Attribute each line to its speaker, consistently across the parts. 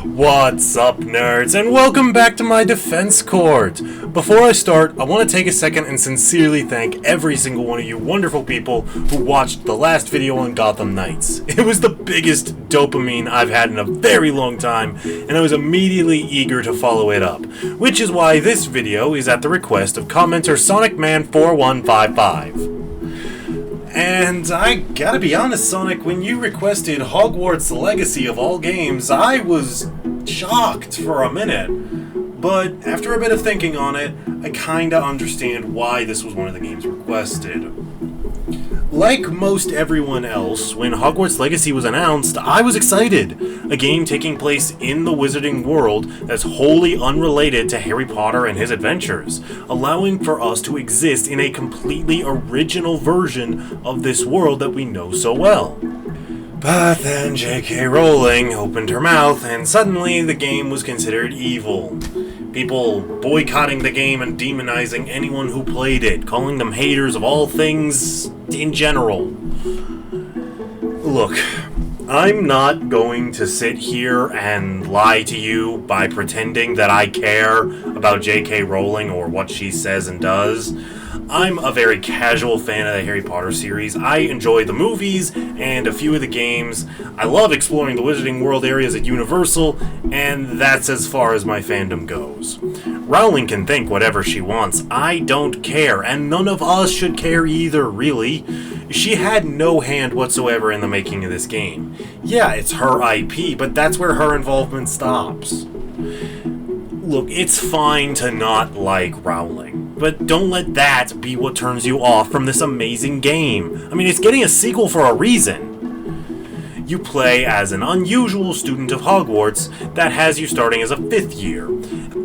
Speaker 1: What's up, nerds, and welcome back to my defense court. Before I start, I want to take a second and sincerely thank every single one of you wonderful people who watched the last video on Gotham Knights. It was the biggest dopamine I've had in a very long time, and I was immediately eager to follow it up, which is why this video is at the request of commenter SonicMan4155. And I gotta be honest, Sonic, when you requested Hogwarts Legacy of all games, I was shocked for a minute. But after a bit of thinking on it, I kinda understand why this was one of the games requested. Like most everyone else, when Hogwarts Legacy was announced, I was excited. A game taking place in the wizarding world that's wholly unrelated to Harry Potter and his adventures, allowing for us to exist in a completely original version of this world that we know so well. But then J.K. Rowling opened her mouth, and suddenly the game was considered evil. People boycotting the game and demonizing anyone who played it, calling them haters of all things in general. Look, I'm not going to sit here and lie to you by pretending that I care about J.K. Rowling or what she says and does. I'm a very casual fan of the Harry Potter series. I enjoy the movies and a few of the games. I love exploring the Wizarding World areas at Universal, and that's as far as my fandom goes. Rowling can think whatever she wants. I don't care, and none of us should care either, really. She had no hand whatsoever in the making of this game. Yeah, it's her IP, but that's where her involvement stops. Look, it's fine to not like Rowling, but don't let that be what turns you off from this amazing game. I mean, it's getting a sequel for a reason. You play as an unusual student of Hogwarts that has you starting as a 5th year.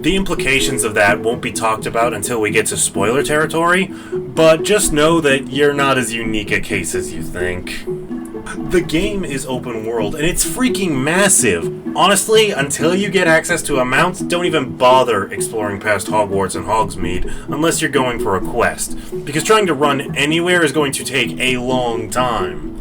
Speaker 1: The implications of that won't be talked about until we get to spoiler territory, but just know that you're not as unique a case as you think. The game is open world, and it's freaking massive. Honestly, until you get access to a mount, don't even bother exploring past Hogwarts and Hogsmeade unless you're going for a quest, because trying to run anywhere is going to take a long time.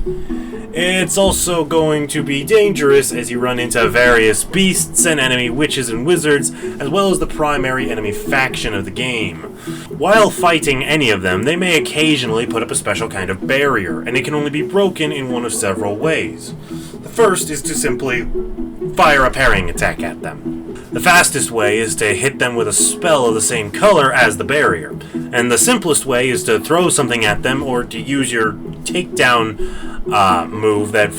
Speaker 1: It's also going to be dangerous as you run into various beasts and enemy witches and wizards, as well as the primary enemy faction of the game. While fighting any of them, they may occasionally put up a special kind of barrier, and it can only be broken in one of several ways. The first is to simply fire a parrying attack at them. The fastest way is to hit them with a spell of the same color as the barrier, and the simplest way is to throw something at them or to use your takedown move that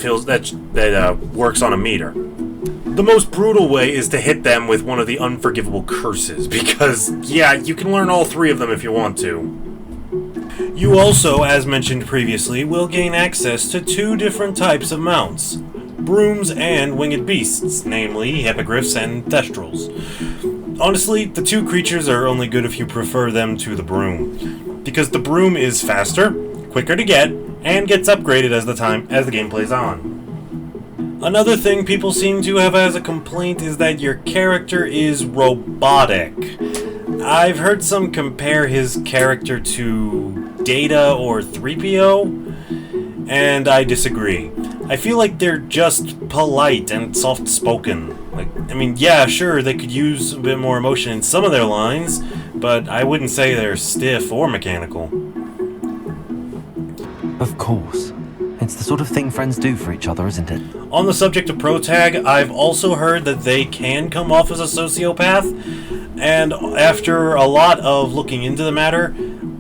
Speaker 1: works on a meter. The most brutal way is to hit them with one of the unforgivable curses, because, yeah, you can learn all 3 of them if you want to. You also, as mentioned previously, will gain access to 2 different types of mounts: brooms and winged beasts, namely hippogriffs and thestrals. Honestly, the 2 creatures are only good if you prefer them to the broom, because the broom is faster, quicker to get, and gets upgraded as the game plays on. Another thing people seem to have as a complaint is that your character is robotic. I've heard some compare his character to Data or 3PO, and I disagree. I feel like they're just polite and soft-spoken. Yeah, sure, they could use a bit more emotion in some of their lines, but I wouldn't say they're stiff or mechanical.
Speaker 2: Of course. It's the sort of thing friends do for each other, isn't it?
Speaker 1: On the subject of Protag, I've also heard that they can come off as a sociopath, and after a lot of looking into the matter,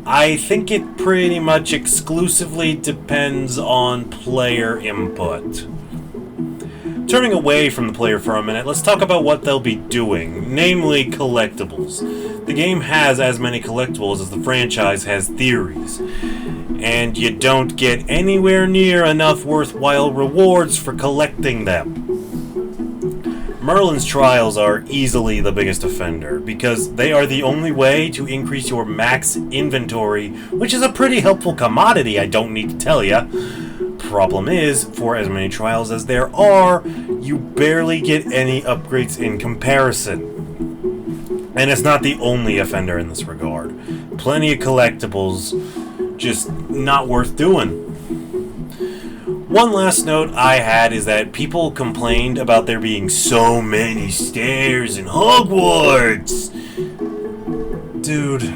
Speaker 1: I think it pretty much exclusively depends on player input. Turning away from the player for a minute, let's talk about what they'll be doing, namely collectibles. The game has as many collectibles as the franchise has theories, and you don't get anywhere near enough worthwhile rewards for collecting them. Merlin's trials are easily the biggest offender, because they are the only way to increase your max inventory, which is a pretty helpful commodity, I don't need to tell ya. Problem is, for as many trials as there are, you barely get any upgrades in comparison. And it's not the only offender in this regard. Plenty of collectibles, just not worth doing. One last note I had is that people complained about there being so many stairs in Hogwarts. Dude,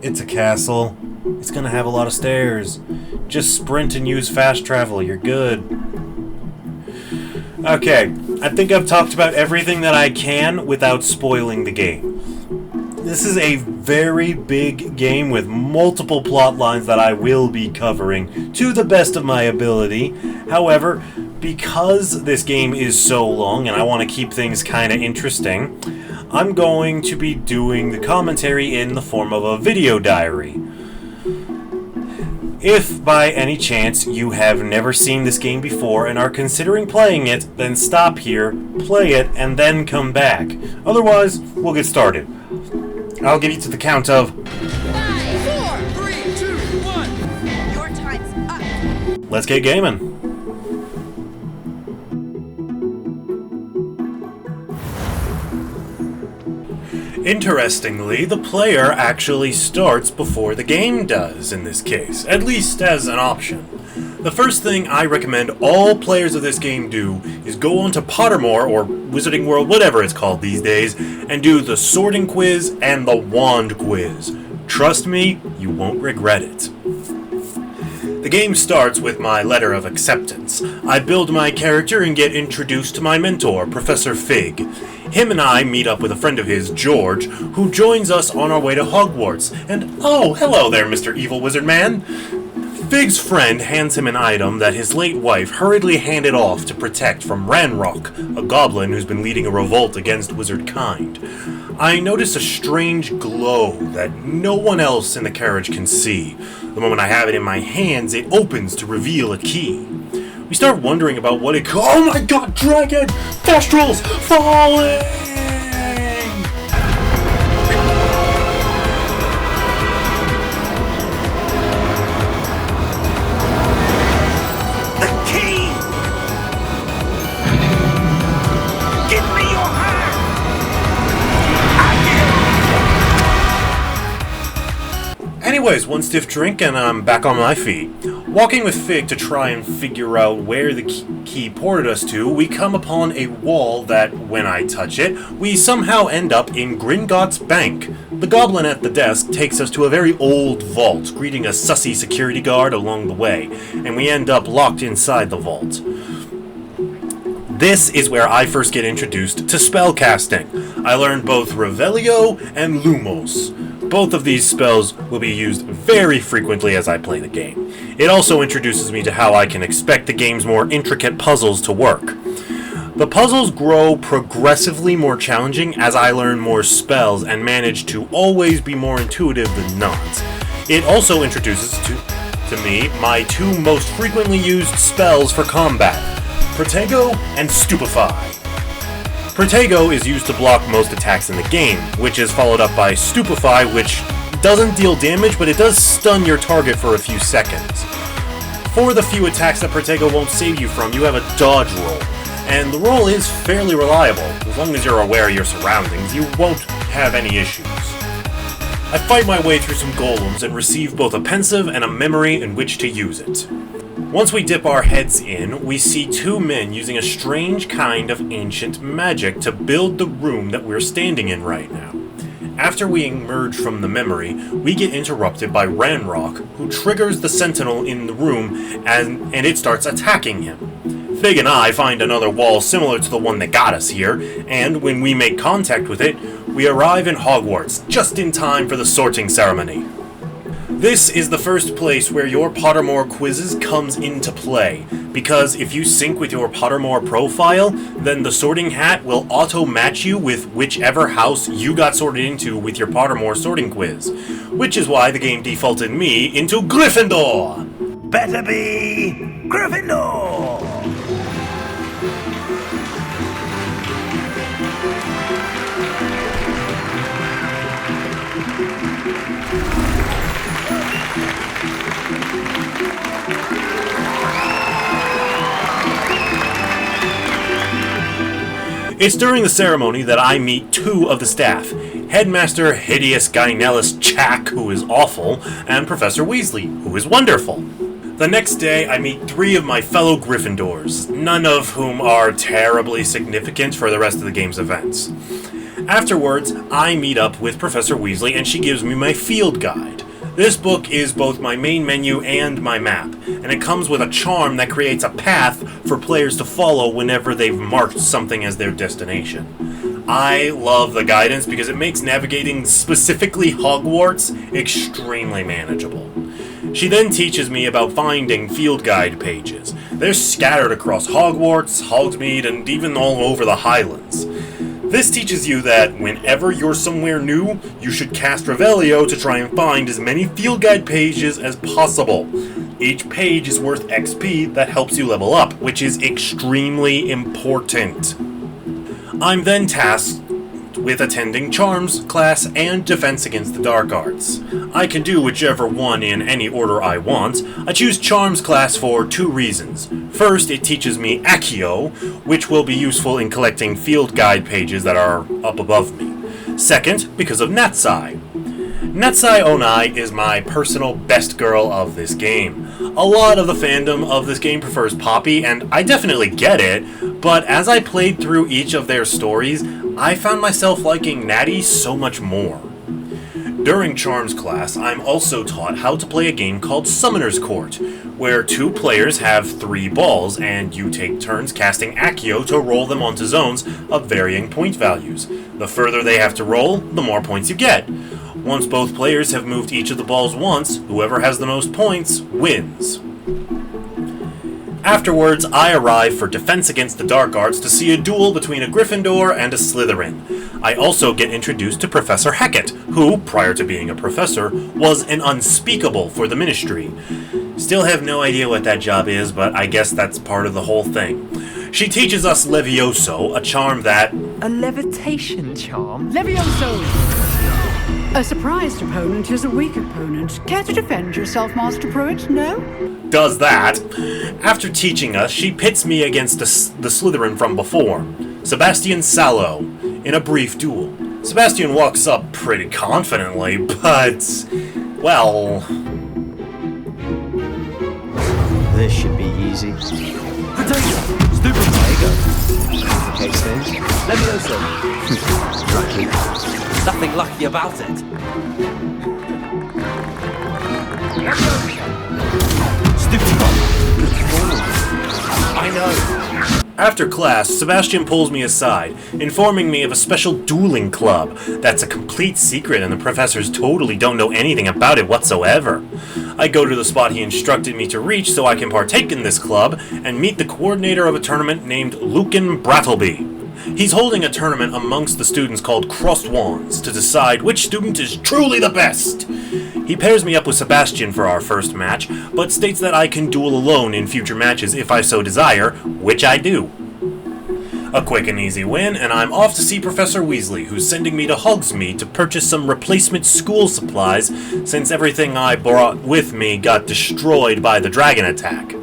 Speaker 1: it's a castle. It's gonna have a lot of stairs. Just sprint and use fast travel, you're good. Okay, I think I've talked about everything that I can without spoiling the game. This is a very big game with multiple plot lines that I will be covering to the best of my ability. However, because this game is so long and I want to keep things kind of interesting, I'm going to be doing the commentary in the form of a video diary. If by any chance you have never seen this game before and are considering playing it, then stop here, play it, and then come back. Otherwise, we'll get started. I'll give you to the count of
Speaker 3: 5, 4, 3, 2, 1. Your time's up.
Speaker 1: Let's get gaming. Interestingly, the player actually starts before the game does in this case, at least as an option. The first thing I recommend all players of this game do is go onto Pottermore, or Wizarding World, whatever it's called these days, and do the Sorting Quiz and the Wand Quiz. Trust me, you won't regret it. The game starts with my letter of acceptance. I build my character and get introduced to my mentor, Professor Fig. Him and I meet up with a friend of his, George, who joins us on our way to Hogwarts. And oh, hello there, Mr. Evil Wizard Man. Fig's friend hands him an item that his late wife hurriedly handed off to protect from Ranrock, a goblin who's been leading a revolt against wizard kind. I notice a strange glow that no one else in the carriage can see. The moment I have it in my hands, it opens to reveal a key. We start wondering about what it could— Oh my god, dragon! Thestrals falling!
Speaker 4: The key! Give me your hand!
Speaker 1: Anyways, one stiff drink and I'm back on my feet. Walking with Fig to try and figure out where the key ported us to, we come upon a wall that, when I touch it, we somehow end up in Gringotts Bank. The goblin at the desk takes us to a very old vault, greeting a sussy security guard along the way, and we end up locked inside the vault. This is where I first get introduced to spellcasting. I learned both Revelio and Lumos. Both of these spells will be used very frequently as I play the game. It also introduces me to how I can expect the game's more intricate puzzles to work. The puzzles grow progressively more challenging as I learn more spells and manage to always be more intuitive than not. It also introduces to me my two most frequently used spells for combat, Protego and Stupefy. Protego is used to block most attacks in the game, which is followed up by Stupefy, which doesn't deal damage, but it does stun your target for a few seconds. For the few attacks that Protego won't save you from, you have a dodge roll, and the roll is fairly reliable. As long as you're aware of your surroundings, you won't have any issues. I fight my way through some golems and receive both a pensive and a memory in which to use it. Once we dip our heads in, we see two men using a strange kind of ancient magic to build the room that we're standing in right now. After we emerge from the memory, we get interrupted by Ranrock, who triggers the sentinel in the room and it starts attacking him. Fig and I find another wall similar to the one that got us here, and when we make contact with it, we arrive in Hogwarts, just in time for the sorting ceremony. This is the first place where your Pottermore quizzes comes into play, because if you sync with your Pottermore profile, then the sorting hat will auto-match you with whichever house you got sorted into with your Pottermore sorting quiz, which is why the game defaulted me into Gryffindor!
Speaker 4: Better be Gryffindor!
Speaker 1: It's during the ceremony that I meet two of the staff, Headmaster Hideous Gynellus Chack, who is awful, and Professor Weasley, who is wonderful. The next day, I meet 3 of my fellow Gryffindors, none of whom are terribly significant for the rest of the game's events. Afterwards, I meet up with Professor Weasley and she gives me my field guide. This book is both my main menu and my map, and it comes with a charm that creates a path for players to follow whenever they've marked something as their destination. I love the guidance because it makes navigating specifically Hogwarts extremely manageable. She then teaches me about finding field guide pages. They're scattered across Hogwarts, Hogsmeade, and even all over the Highlands. This teaches you that whenever you're somewhere new, you should cast Revelio to try and find as many field guide pages as possible. Each page is worth XP that helps you level up, which is extremely important. I'm then tasked with attending Charms class and Defense Against the Dark Arts. I can do whichever one in any order I want. I choose Charms class for 2 reasons. First, it teaches me Accio, which will be useful in collecting field guide pages that are up above me. Second, because of Natsai. Natsai Onai is my personal best girl of this game. A lot of the fandom of this game prefers Poppy, and I definitely get it, but as I played through each of their stories, I found myself liking Natty so much more. During Charms class, I'm also taught how to play a game called Summoner's Court, where 2 players have 3 balls, and you take turns casting Accio to roll them onto zones of varying point values. The further they have to roll, the more points you get. Once both players have moved each of the balls once, whoever has the most points wins. Afterwards, I arrive for Defense Against the Dark Arts to see a duel between a Gryffindor and a Slytherin. I also get introduced to Professor Hackett, who, prior to being a professor, was an unspeakable for the Ministry. Still have no idea what that job is, but I guess that's part of the whole thing. She teaches us Levioso, a charm that...
Speaker 5: A levitation charm? Levioso!
Speaker 6: A surprised opponent is a weak opponent. Care to defend yourself, Master Pruitt? No?
Speaker 1: does that. After teaching us, she pits me against the Slytherin from before, Sebastian Sallow, in a brief duel. Sebastian walks up pretty confidently, but... well...
Speaker 5: This should be easy. Stupid. There you go. The case then. Levioso. Lucky. Nothing lucky about it. Stupid. I know.
Speaker 1: After class, Sebastian pulls me aside, informing me of a special dueling club that's a complete secret and the professors totally don't know anything about it whatsoever. I go to the spot he instructed me to reach so I can partake in this club and meet the coordinator of a tournament named Lucan Brattleby. He's holding a tournament amongst the students called Crossed Wands to decide which student is truly the best. He pairs me up with Sebastian for our first match, but states that I can duel alone in future matches if I so desire, which I do. A quick and easy win, and I'm off to see Professor Weasley, who's sending me to Hogsmeade to purchase some replacement school supplies, since everything I brought with me got destroyed by the dragon attack.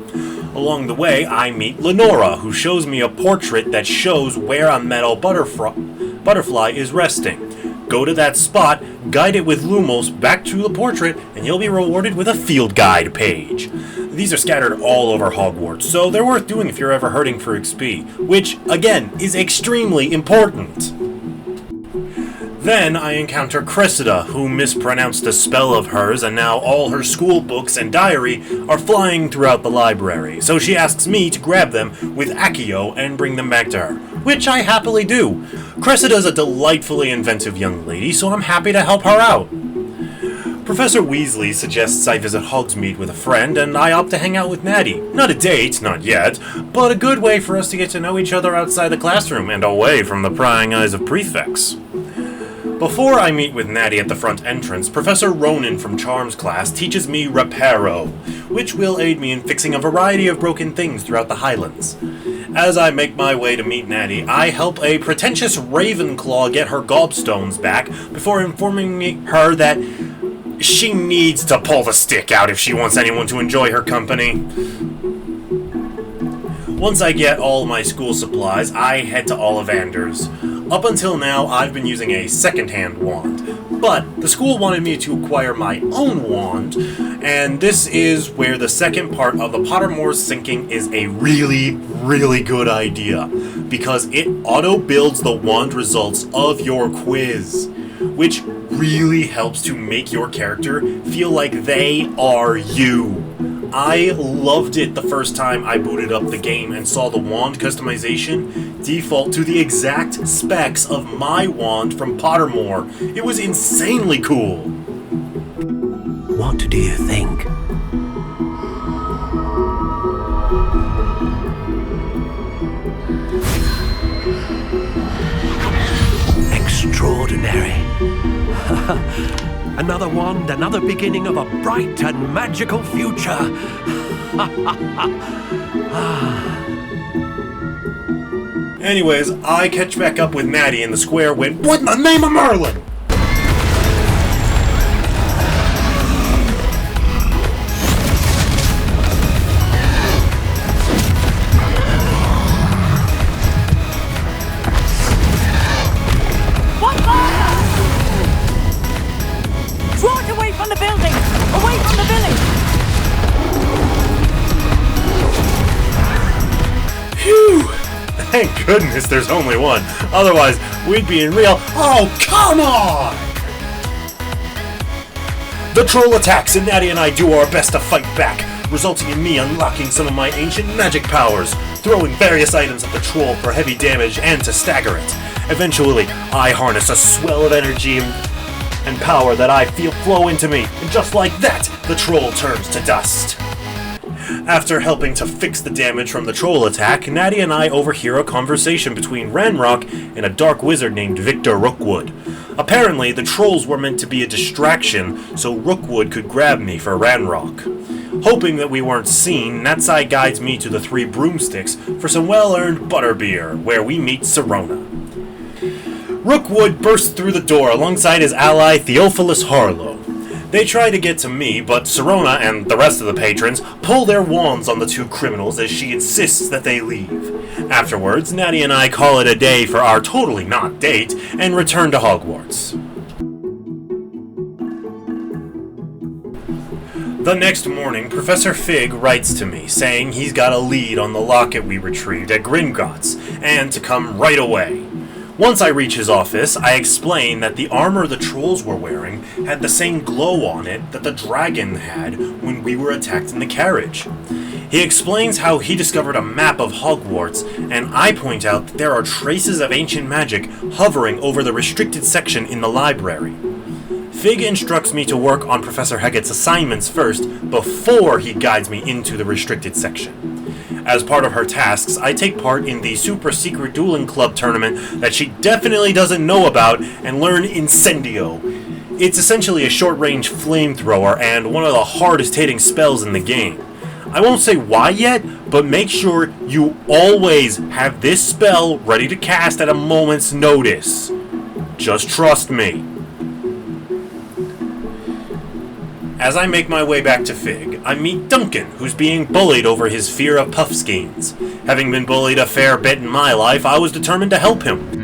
Speaker 1: Along the way, I meet Lenora, who shows me a portrait that shows where a metal butterfly is resting. Go to that spot, guide it with Lumos back to the portrait, and you'll be rewarded with a field guide page. These are scattered all over Hogwarts, so they're worth doing if you're ever hurting for XP, which, again, is extremely important. Then I encounter Cressida, who mispronounced a spell of hers, and now all her school books and diary are flying throughout the library, so she asks me to grab them with Accio and bring them back to her, which I happily do. Cressida's a delightfully inventive young lady, so I'm happy to help her out. Professor Weasley suggests I visit Hogsmeade with a friend, and I opt to hang out with Natty. Not a date, not yet, but a good way for us to get to know each other outside the classroom and away from the prying eyes of prefects. Before I meet with Natty at the front entrance, Professor Ronan from Charms class teaches me Reparo, which will aid me in fixing a variety of broken things throughout the Highlands. As I make my way to meet Natty, I help a pretentious Ravenclaw get her gobstones back before informing her that she needs to pull the stick out if she wants anyone to enjoy her company. Once I get all my school supplies, I head to Ollivander's. Up until now, I've been using a second-hand wand, But the school wanted me to acquire my own wand, and this is where the second part of the Pottermore sinking is a really, really good idea, because it auto-builds the wand results of your quiz, which really helps to make your character feel like they are you. I loved it the first time I booted up the game and saw the wand customization default to the exact specs of my wand from Pottermore. It was insanely cool.
Speaker 4: What do you think? Extraordinary. Another wand, another beginning of a bright and magical future.
Speaker 1: Anyways, I catch back up with Maddie in the square when, what in the name of Merlin? Thank goodness there's only one. Otherwise, we'd be in real... Oh, come on! The troll attacks, and Natty and I do our best to fight back, resulting in me unlocking some of my ancient magic powers, throwing various items at the troll for heavy damage and to stagger it. Eventually, I harness a swell of energy and power that I feel flow into me, and just like that, the troll turns to dust. After helping to fix the damage from the troll attack, Natty and I overhear a conversation between Ranrock and a dark wizard named Victor Rookwood. Apparently, the trolls were meant to be a distraction, so Rookwood could grab me for Ranrock. Hoping that we weren't seen, Natsai guides me to the Three Broomsticks for some well-earned butterbeer, where we meet Sirona. Rookwood bursts through the door alongside his ally Theophilus Harlow. They try to get to me, but Sirona and the rest of the patrons pull their wands on the two criminals as she insists that they leave. Afterwards, Natty and I call it a day for our totally not date and return to Hogwarts. The next morning, Professor Fig writes to me, saying he's got a lead on the locket we retrieved at Gringotts, and to come right away. Once I reach his office, I explain that the armor the trolls were wearing had the same glow on it that the dragon had when we were attacked in the carriage. He explains how he discovered a map of Hogwarts, and I point out that there are traces of ancient magic hovering over the restricted section in the library. Fig instructs me to work on Professor Hegget's assignments first, before he guides me into the restricted section. As part of her tasks, I take part in the super secret dueling club tournament that she definitely doesn't know about and learn Incendio. It's essentially a short-range flamethrower and one of the hardest hitting spells in the game. I won't say why yet, but make sure you always have this spell ready to cast at a moment's notice. Just trust me. As I make my way back to Fig, I meet Duncan, who's being bullied over his fear of puffskeins. Having been bullied a fair bit in my life, I was determined to help him.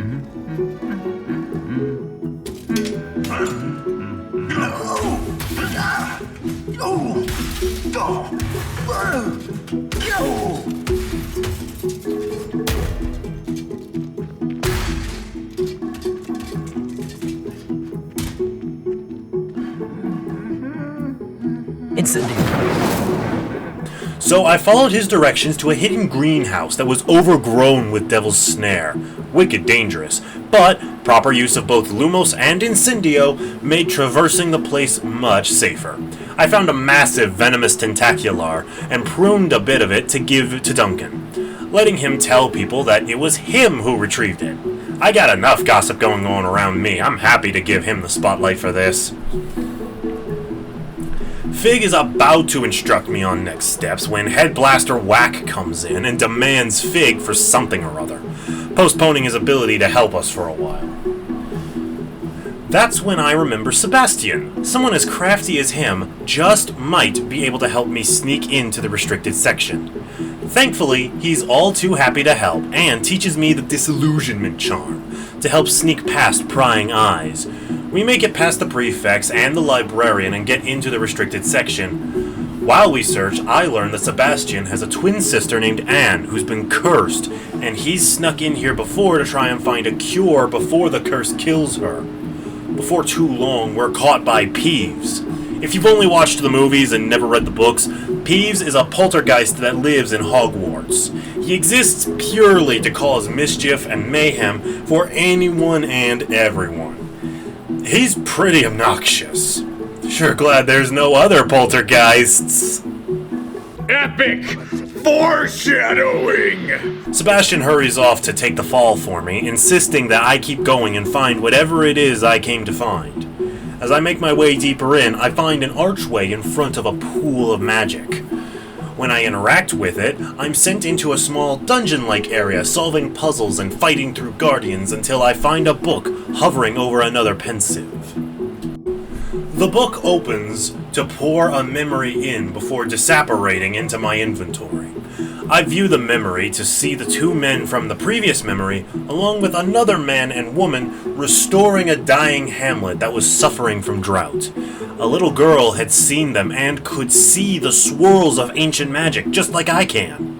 Speaker 1: So I followed his directions to a hidden greenhouse that was overgrown with Devil's Snare. Wicked dangerous, but proper use of both Lumos and Incendio made traversing the place much safer. I found a massive venomous tentacular and pruned a bit of it to give to Duncan, letting him tell people that it was him who retrieved it. I got enough gossip going on around me. I'm happy to give him the spotlight for this. Fig is about to instruct me on next steps when Head Blaster Whack comes in and demands Fig for something or other, postponing his ability to help us for a while. That's when I remember Sebastian. Someone as crafty as him just might be able to help me sneak into the restricted section. Thankfully, he's all too happy to help and teaches me the disillusionment charm to help sneak past prying eyes, We make it past the prefects and the librarian and get into the restricted section. While we search, I learn that Sebastian has a twin sister named Anne who's been cursed, and he's snuck in here before to try and find a cure before the curse kills her. Before too long, we're caught by Peeves. If you've only watched the movies and never read the books, Peeves is a poltergeist that lives in Hogwarts. He exists purely to cause mischief and mayhem for anyone and everyone. He's pretty obnoxious. Sure glad there's no other poltergeists.
Speaker 7: Epic foreshadowing!
Speaker 1: Sebastian hurries off to take the fall for me, insisting that I keep going and find whatever it is I came to find. As I make my way deeper in, I find an archway in front of a pool of magic. When I interact with it, I'm sent into a small dungeon-like area, solving puzzles and fighting through guardians until I find a book hovering over another pensive. The book opens to pour a memory in before disapparating into my inventory. I view the memory to see the two men from the previous memory, along with another man and woman, restoring a dying hamlet that was suffering from drought. A little girl had seen them and could see the swirls of ancient magic, just like I can.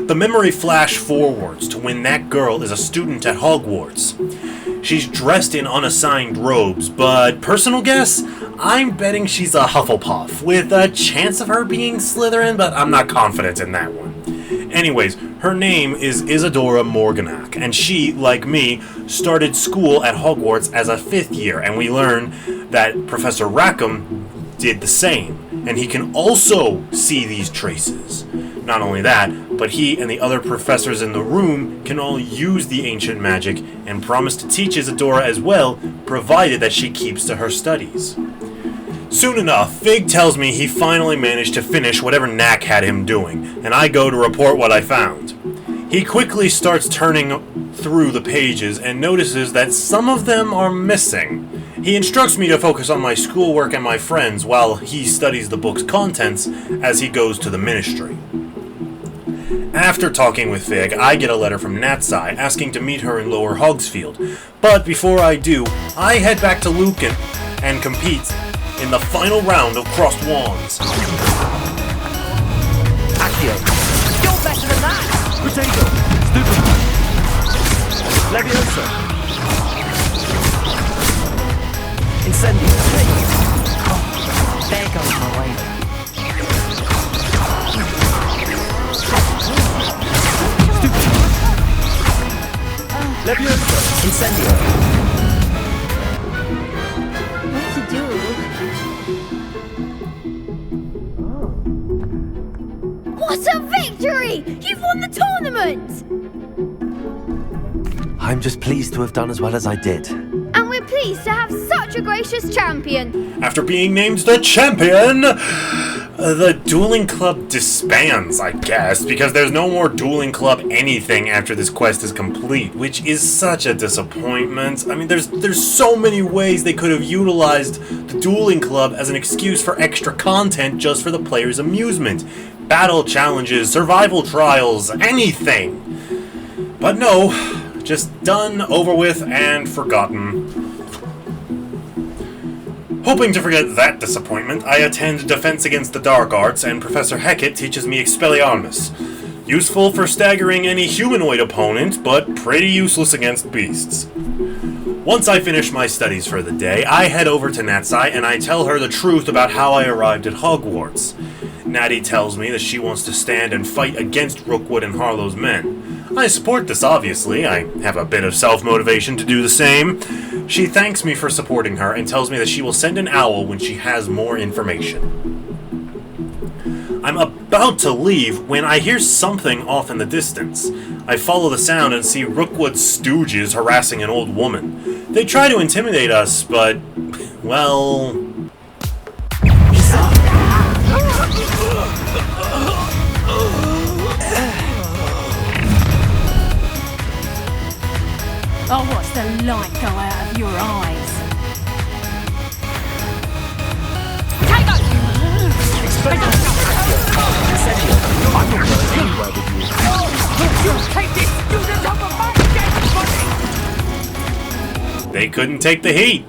Speaker 1: The memory flashed forwards to when that girl is a student at Hogwarts. She's dressed in unassigned robes, but personal guess? I'm betting she's a Hufflepuff, with a chance of her being Slytherin, but I'm not confident in that one. Anyways, her name is Isadora Morganach, and she, like me, started school at Hogwarts as a 5th year, and we learn that Professor Rackham did the same, and he can also see these traces. Not only that, but he and the other professors in the room can all use the ancient magic and promise to teach Isadora as well, provided that she keeps to her studies. Soon enough, Fig tells me he finally managed to finish whatever Knack had him doing, and I go to report what I found. He quickly starts turning through the pages and notices that some of them are missing. He instructs me to focus on my schoolwork and my friends while he studies the book's contents as he goes to the ministry. After talking with Fig, I get a letter from Natsai asking to meet her in Lower Hogsfield. But before I do, I head back to Lucan and compete in the final round of Crossed Wands.
Speaker 5: Accio.
Speaker 3: You're better than that!
Speaker 5: Potato. Stupefy. Leviosa. Incendio.
Speaker 8: Oh, there goes my way.
Speaker 5: Leviosa. Incendio.
Speaker 9: What to do? What a victory! You've won the tournament!
Speaker 2: I'm just pleased to have done as well as I did.
Speaker 9: And we're pleased to have such a gracious champion.
Speaker 1: After being named the champion, the dueling club disbands, I guess, because there's no more dueling club anything after this quest is complete, which is such a disappointment. I mean, there's so many ways they could have utilized the dueling club as an excuse for extra content just for the players' amusement. Battle challenges, survival trials, anything. But no, just done, over with, and forgotten. Hoping to forget that disappointment, I attend Defense Against the Dark Arts, and Professor Hecat teaches me Expelliarmus. Useful for staggering any humanoid opponent, but pretty useless against beasts. Once I finish my studies for the day, I head over to Natsai and I tell her the truth about how I arrived at Hogwarts. Natty tells me that she wants to stand and fight against Rookwood and Harlow's men. I support this, obviously. I have a bit of self-motivation to do the same. She thanks me for supporting her and tells me that she will send an owl when she has more information. I'm about to leave when I hear something off in the distance. I follow the sound and see Rookwood's stooges harassing an old woman. They try to intimidate us, but, well...
Speaker 6: Oh, what's the light go out of your eyes?
Speaker 3: Take us!
Speaker 5: I'm not going anywhere with you.
Speaker 3: You take this student off of my dead body!
Speaker 1: they couldn't take the heat.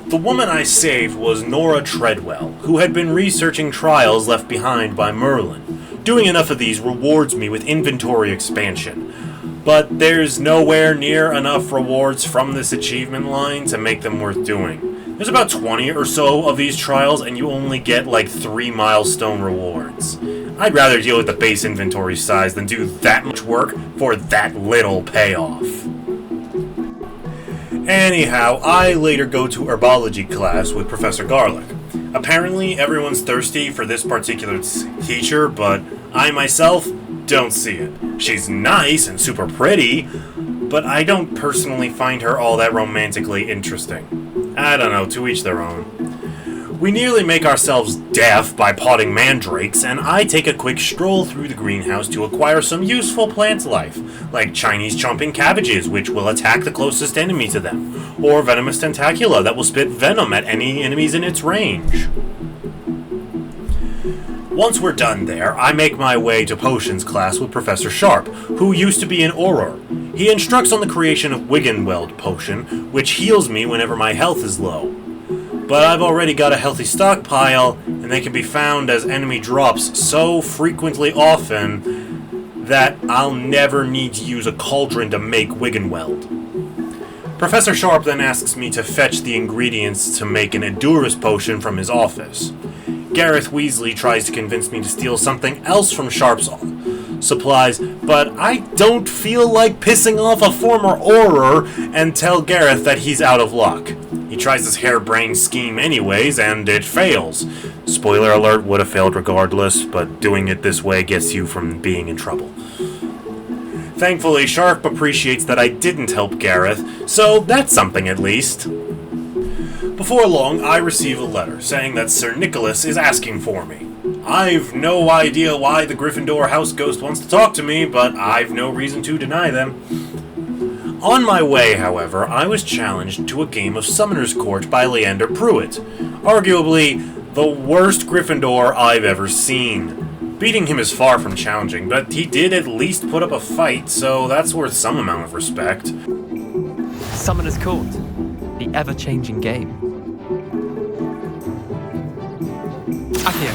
Speaker 1: The woman I saved was Nora Treadwell, who had been researching trials left behind by Merlin. Doing enough of these rewards me with inventory expansion, but there's nowhere near enough rewards from this achievement line to make them worth doing. There's about 20 or so of these trials, and you only get like 3 milestone rewards. I'd rather deal with the base inventory size than do that much work for that little payoff. Anyhow, I later go to herbology class with Professor Garlic. Apparently, everyone's thirsty for this particular teacher, but I myself don't see it. She's nice and super pretty, but I don't personally find her all that romantically interesting. I don't know, to each their own. We nearly make ourselves deaf by potting mandrakes, and I take a quick stroll through the greenhouse to acquire some useful plant life, like Chinese chomping cabbages, which will attack the closest enemy to them, or venomous tentacula that will spit venom at any enemies in its range. Once we're done there, I make my way to potions class with Professor Sharp, who used to be an Auror. He instructs on the creation of Wiggenweld potion, which heals me whenever my health is low. But I've already got a healthy stockpile, and they can be found as enemy drops so frequently often that I'll never need to use a cauldron to make Wiggenweld. Professor Sharp then asks me to fetch the ingredients to make an Edurus potion from his office. Gareth Weasley tries to convince me to steal something else from Sharp's supplies, but I don't feel like pissing off a former Auror and tell Gareth that he's out of luck. He tries his harebrained scheme anyways, and it fails. Spoiler alert, would have failed regardless, but doing it this way gets you from being in trouble. Thankfully, Sharp appreciates that I didn't help Gareth, so that's something at least. Before long, I receive a letter saying that Sir Nicholas is asking for me. I've no idea why the Gryffindor house ghost wants to talk to me, but I've no reason to deny them. On my way, however, I was challenged to a game of Summoner's Court by Leander Pruitt, arguably the worst Gryffindor I've ever seen. Beating him is far from challenging, but he did at least put up a fight, so that's worth some amount of respect.
Speaker 5: Summoner's Court, the ever-changing game. Accio.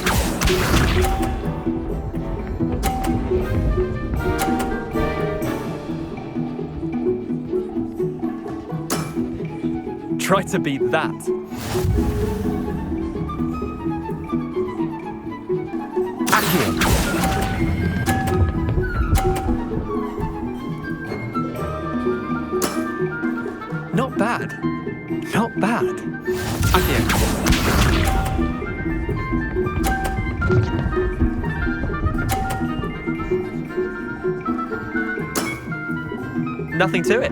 Speaker 5: Try to beat that. Accio. Not bad. Not bad. Accio. Nothing to it.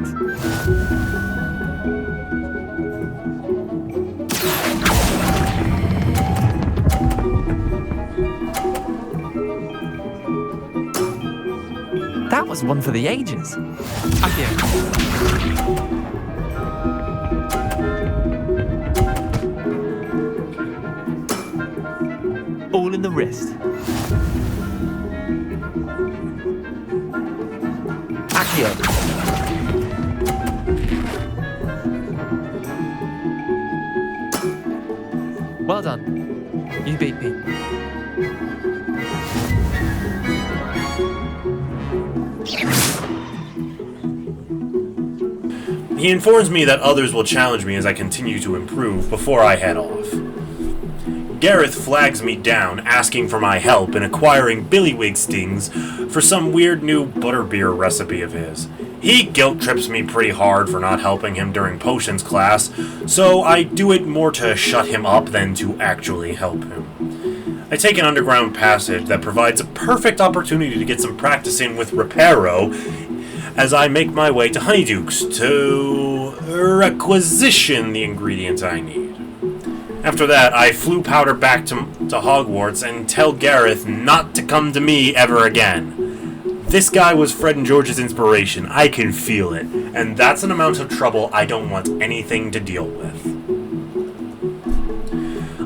Speaker 5: That was one for the ages. Accio. All in the wrist. Accio. Well done. You beat me.
Speaker 1: He informs me that others will challenge me as I continue to improve before I head off. Gareth flags me down, asking for my help in acquiring billywig stings for some weird new butterbeer recipe of his. He guilt trips me pretty hard for not helping him during potions class, so I do it more to shut him up than to actually help him. I take an underground passage that provides a perfect opportunity to get some practice in with Reparo as I make my way to Honeyduke's to requisition the ingredients I need. After that, I flew powder back to Hogwarts and tell Gareth not to come to me ever again. This guy was Fred and George's inspiration. I can feel it, and that's an amount of trouble I don't want anything to deal with.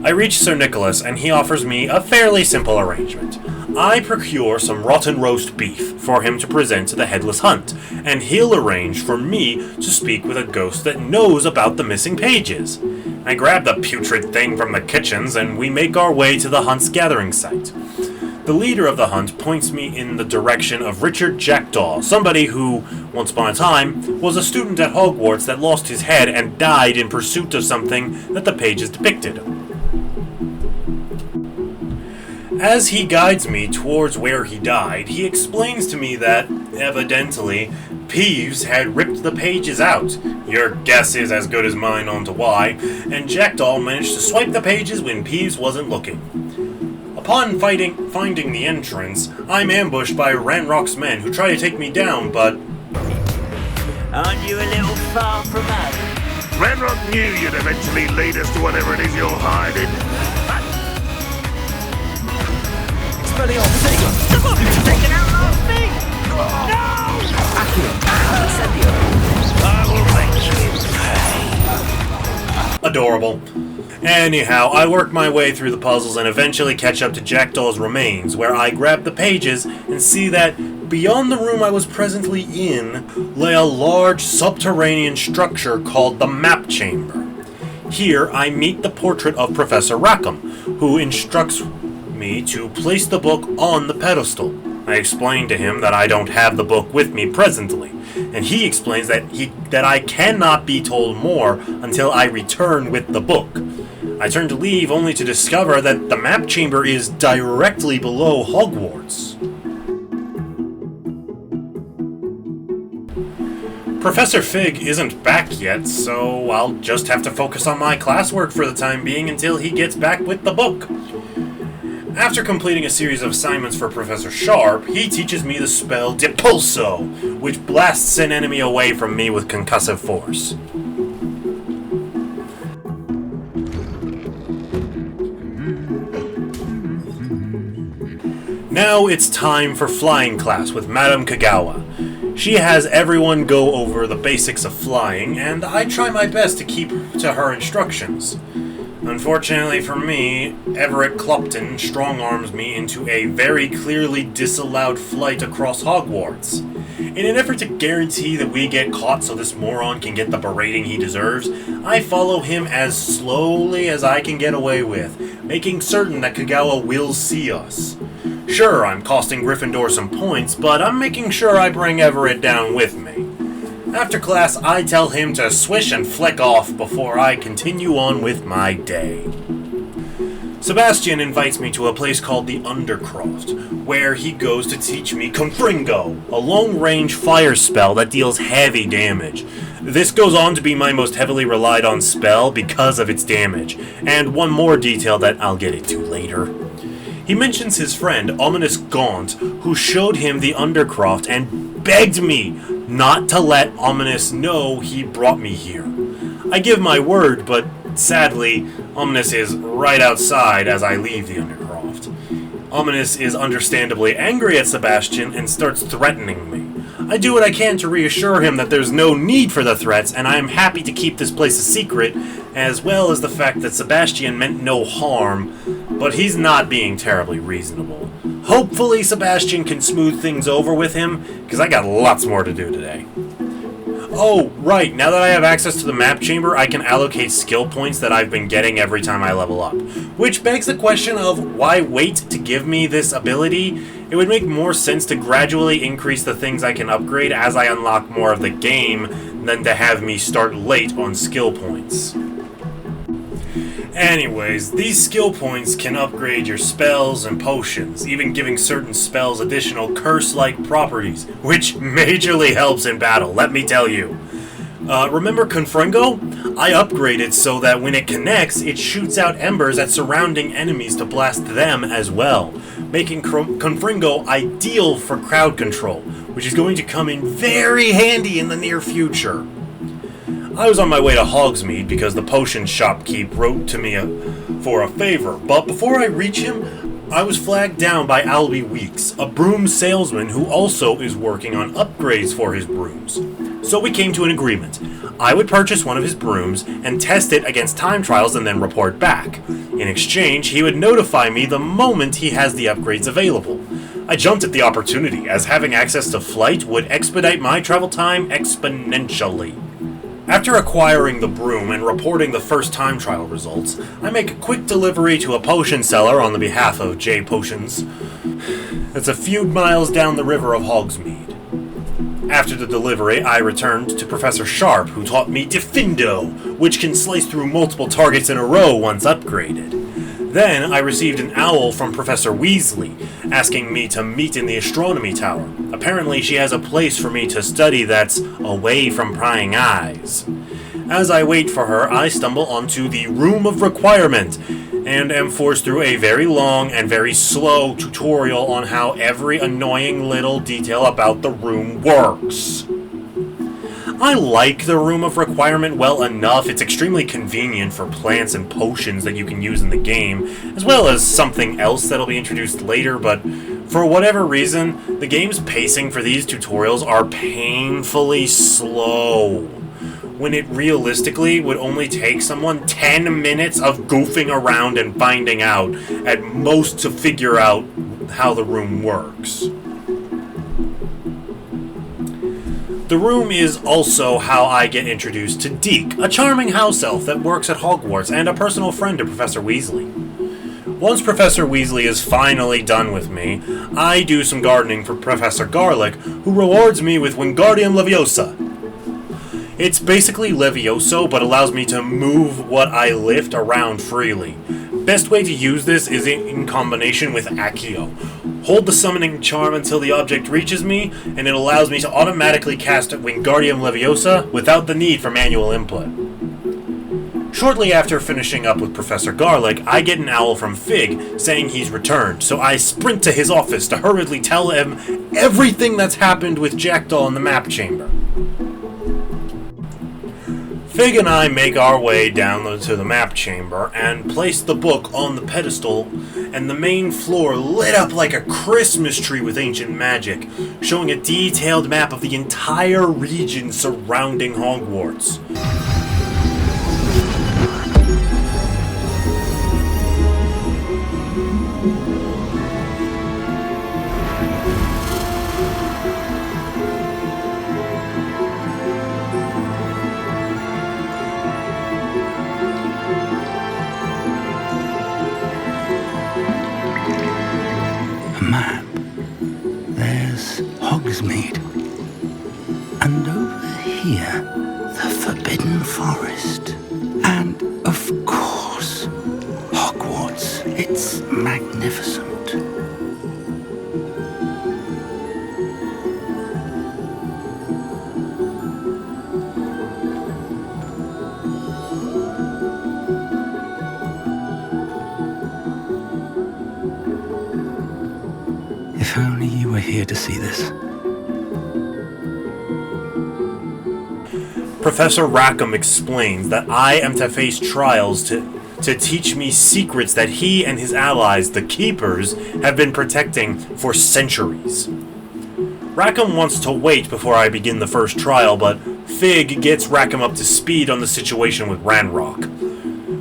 Speaker 1: I reach Sir Nicholas, and he offers me a fairly simple arrangement. I procure some rotten roast beef for him to present to the Headless Hunt, and he'll arrange for me to speak with a ghost that knows about the missing pages. I grab the putrid thing from the kitchens, and we make our way to the Hunt's gathering site. The leader of the Hunt points me in the direction of Richard Jackdaw, somebody who, once upon a time, was a student at Hogwarts that lost his head and died in pursuit of something that the pages depicted. As he guides me towards where he died, he explains to me that, evidently, Peeves had ripped the pages out. Your guess is as good as mine on to why, and Jackdaw managed to swipe the pages when Peeves wasn't looking. Upon finding the entrance, I'm ambushed by Ranrock's men who try to take me down, but...
Speaker 10: Aren't you a little far from home?
Speaker 7: Ranrock knew you'd eventually lead us to whatever it is you're hiding.
Speaker 10: Taking out last thing! No! I will make you pay.
Speaker 1: Adorable. Anyhow, I work my way through the puzzles and eventually catch up to Jackdaw's remains, where I grab the pages and see that beyond the room I was presently in lay a large subterranean structure called the Map Chamber. Here I meet the portrait of Professor Rackham, who instructs me to place the book on the pedestal. I explain to him that I don't have the book with me presently, and he explains that I cannot be told more until I return with the book. I turn to leave only to discover that the map chamber is directly below Hogwarts. Professor Fig isn't back yet, so I'll just have to focus on my classwork for the time being until he gets back with the book. After completing a series of assignments for Professor Sharp, he teaches me the spell Depulso, which blasts an enemy away from me with concussive force. Now it's time for flying class with Madame Kagawa. She has everyone go over the basics of flying, and I try my best to keep to her instructions. Unfortunately for me, Everett Clopton strong-arms me into a very clearly disallowed flight across Hogwarts. In an effort to guarantee that we get caught so this moron can get the berating he deserves, I follow him as slowly as I can get away with, making certain that Kagawa will see us. Sure, I'm costing Gryffindor some points, but I'm making sure I bring Everett down with me. After class, I tell him to swish and flick off before I continue on with my day. Sebastian invites me to a place called the Undercroft, where he goes to teach me Confringo, a long-range fire spell that deals heavy damage. This goes on to be my most heavily relied on spell because of its damage, and one more detail that I'll get into later. He mentions his friend, Ominous Gaunt, who showed him the Undercroft and begged me not to let Ominous know he brought me here. I give my word, but sadly, Ominous is right outside as I leave the Undercroft. Ominous is understandably angry at Sebastian and starts threatening me. I do what I can to reassure him that there's no need for the threats, and I am happy to keep this place a secret, as well as the fact that Sebastian meant no harm, but he's not being terribly reasonable. Hopefully Sebastian can smooth things over with him, because I got lots more to do today. Oh, right, now that I have access to the map chamber, I can allocate skill points that I've been getting every time I level up. Which begs the question of why wait to give me this ability? It would make more sense to gradually increase the things I can upgrade as I unlock more of the game than to have me start late on skill points. Anyways, these skill points can upgrade your spells and potions, even giving certain spells additional curse-like properties, which majorly helps in battle, let me tell you. Remember Confringo? I upgraded so that when it connects, it shoots out embers at surrounding enemies to blast them as well, making Confringo ideal for crowd control, which is going to come in very handy in the near future. I was on my way to Hogsmeade because the potion shopkeep wrote to me for a favor, but before I reach him, I was flagged down by Albie Weeks, a broom salesman who also is working on upgrades for his brooms. So we came to an agreement. I would purchase one of his brooms and test it against time trials and then report back. In exchange, he would notify me the moment he has the upgrades available. I jumped at the opportunity, as having access to flight would expedite my travel time exponentially. After acquiring the broom and reporting the first time trial results, I make a quick delivery to a potion seller on the behalf of J Potions. It's a few miles down the river of Hogsmeade. After the delivery, I returned to Professor Sharp, who taught me Diffindo, which can slice through multiple targets in a row once upgraded. Then I received an owl from Professor Weasley, asking me to meet in the astronomy tower. Apparently she has a place for me to study that's away from prying eyes. As I wait for her, I stumble onto the Room of Requirement, and am forced through a very long and very slow tutorial on how every annoying little detail about the room works. I like the Room of Requirement well enough. It's extremely convenient for plants and potions that you can use in the game, as well as something else that'll be introduced later, but for whatever reason, the game's pacing for these tutorials are painfully slow, when it realistically would only take someone 10 minutes of goofing around and finding out, at most, to figure out how the room works. The room is also how I get introduced to Deke, a charming house elf that works at Hogwarts and a personal friend to Professor Weasley. Once Professor Weasley is finally done with me, I do some gardening for Professor Garlick, who rewards me with Wingardium Leviosa. It's basically Levioso, but allows me to move what I lift around freely. Best way to use this is in combination with Accio. Hold the summoning charm until the object reaches me, and it allows me to automatically cast Wingardium Leviosa without the need for manual input. Shortly after finishing up with Professor Garlick, I get an owl from Fig saying he's returned, so I sprint to his office to hurriedly tell him everything that's happened with Jackdaw in the map chamber. Fig and I make our way down to the map chamber and place the book on the pedestal, and the main floor lit up like a Christmas tree with ancient magic, showing a detailed map of the entire region surrounding Hogwarts.
Speaker 11: Map. There's Hogsmeade. And over here, the Forbidden Forest. And, of course, Hogwarts. It's magnificent. If only you were here to see this.
Speaker 1: Professor Rackham explains that I am to face trials to teach me secrets that he and his allies, the Keepers, have been protecting for centuries. Rackham wants to wait before I begin the first trial, but Fig gets Rackham up to speed on the situation with Ranrock.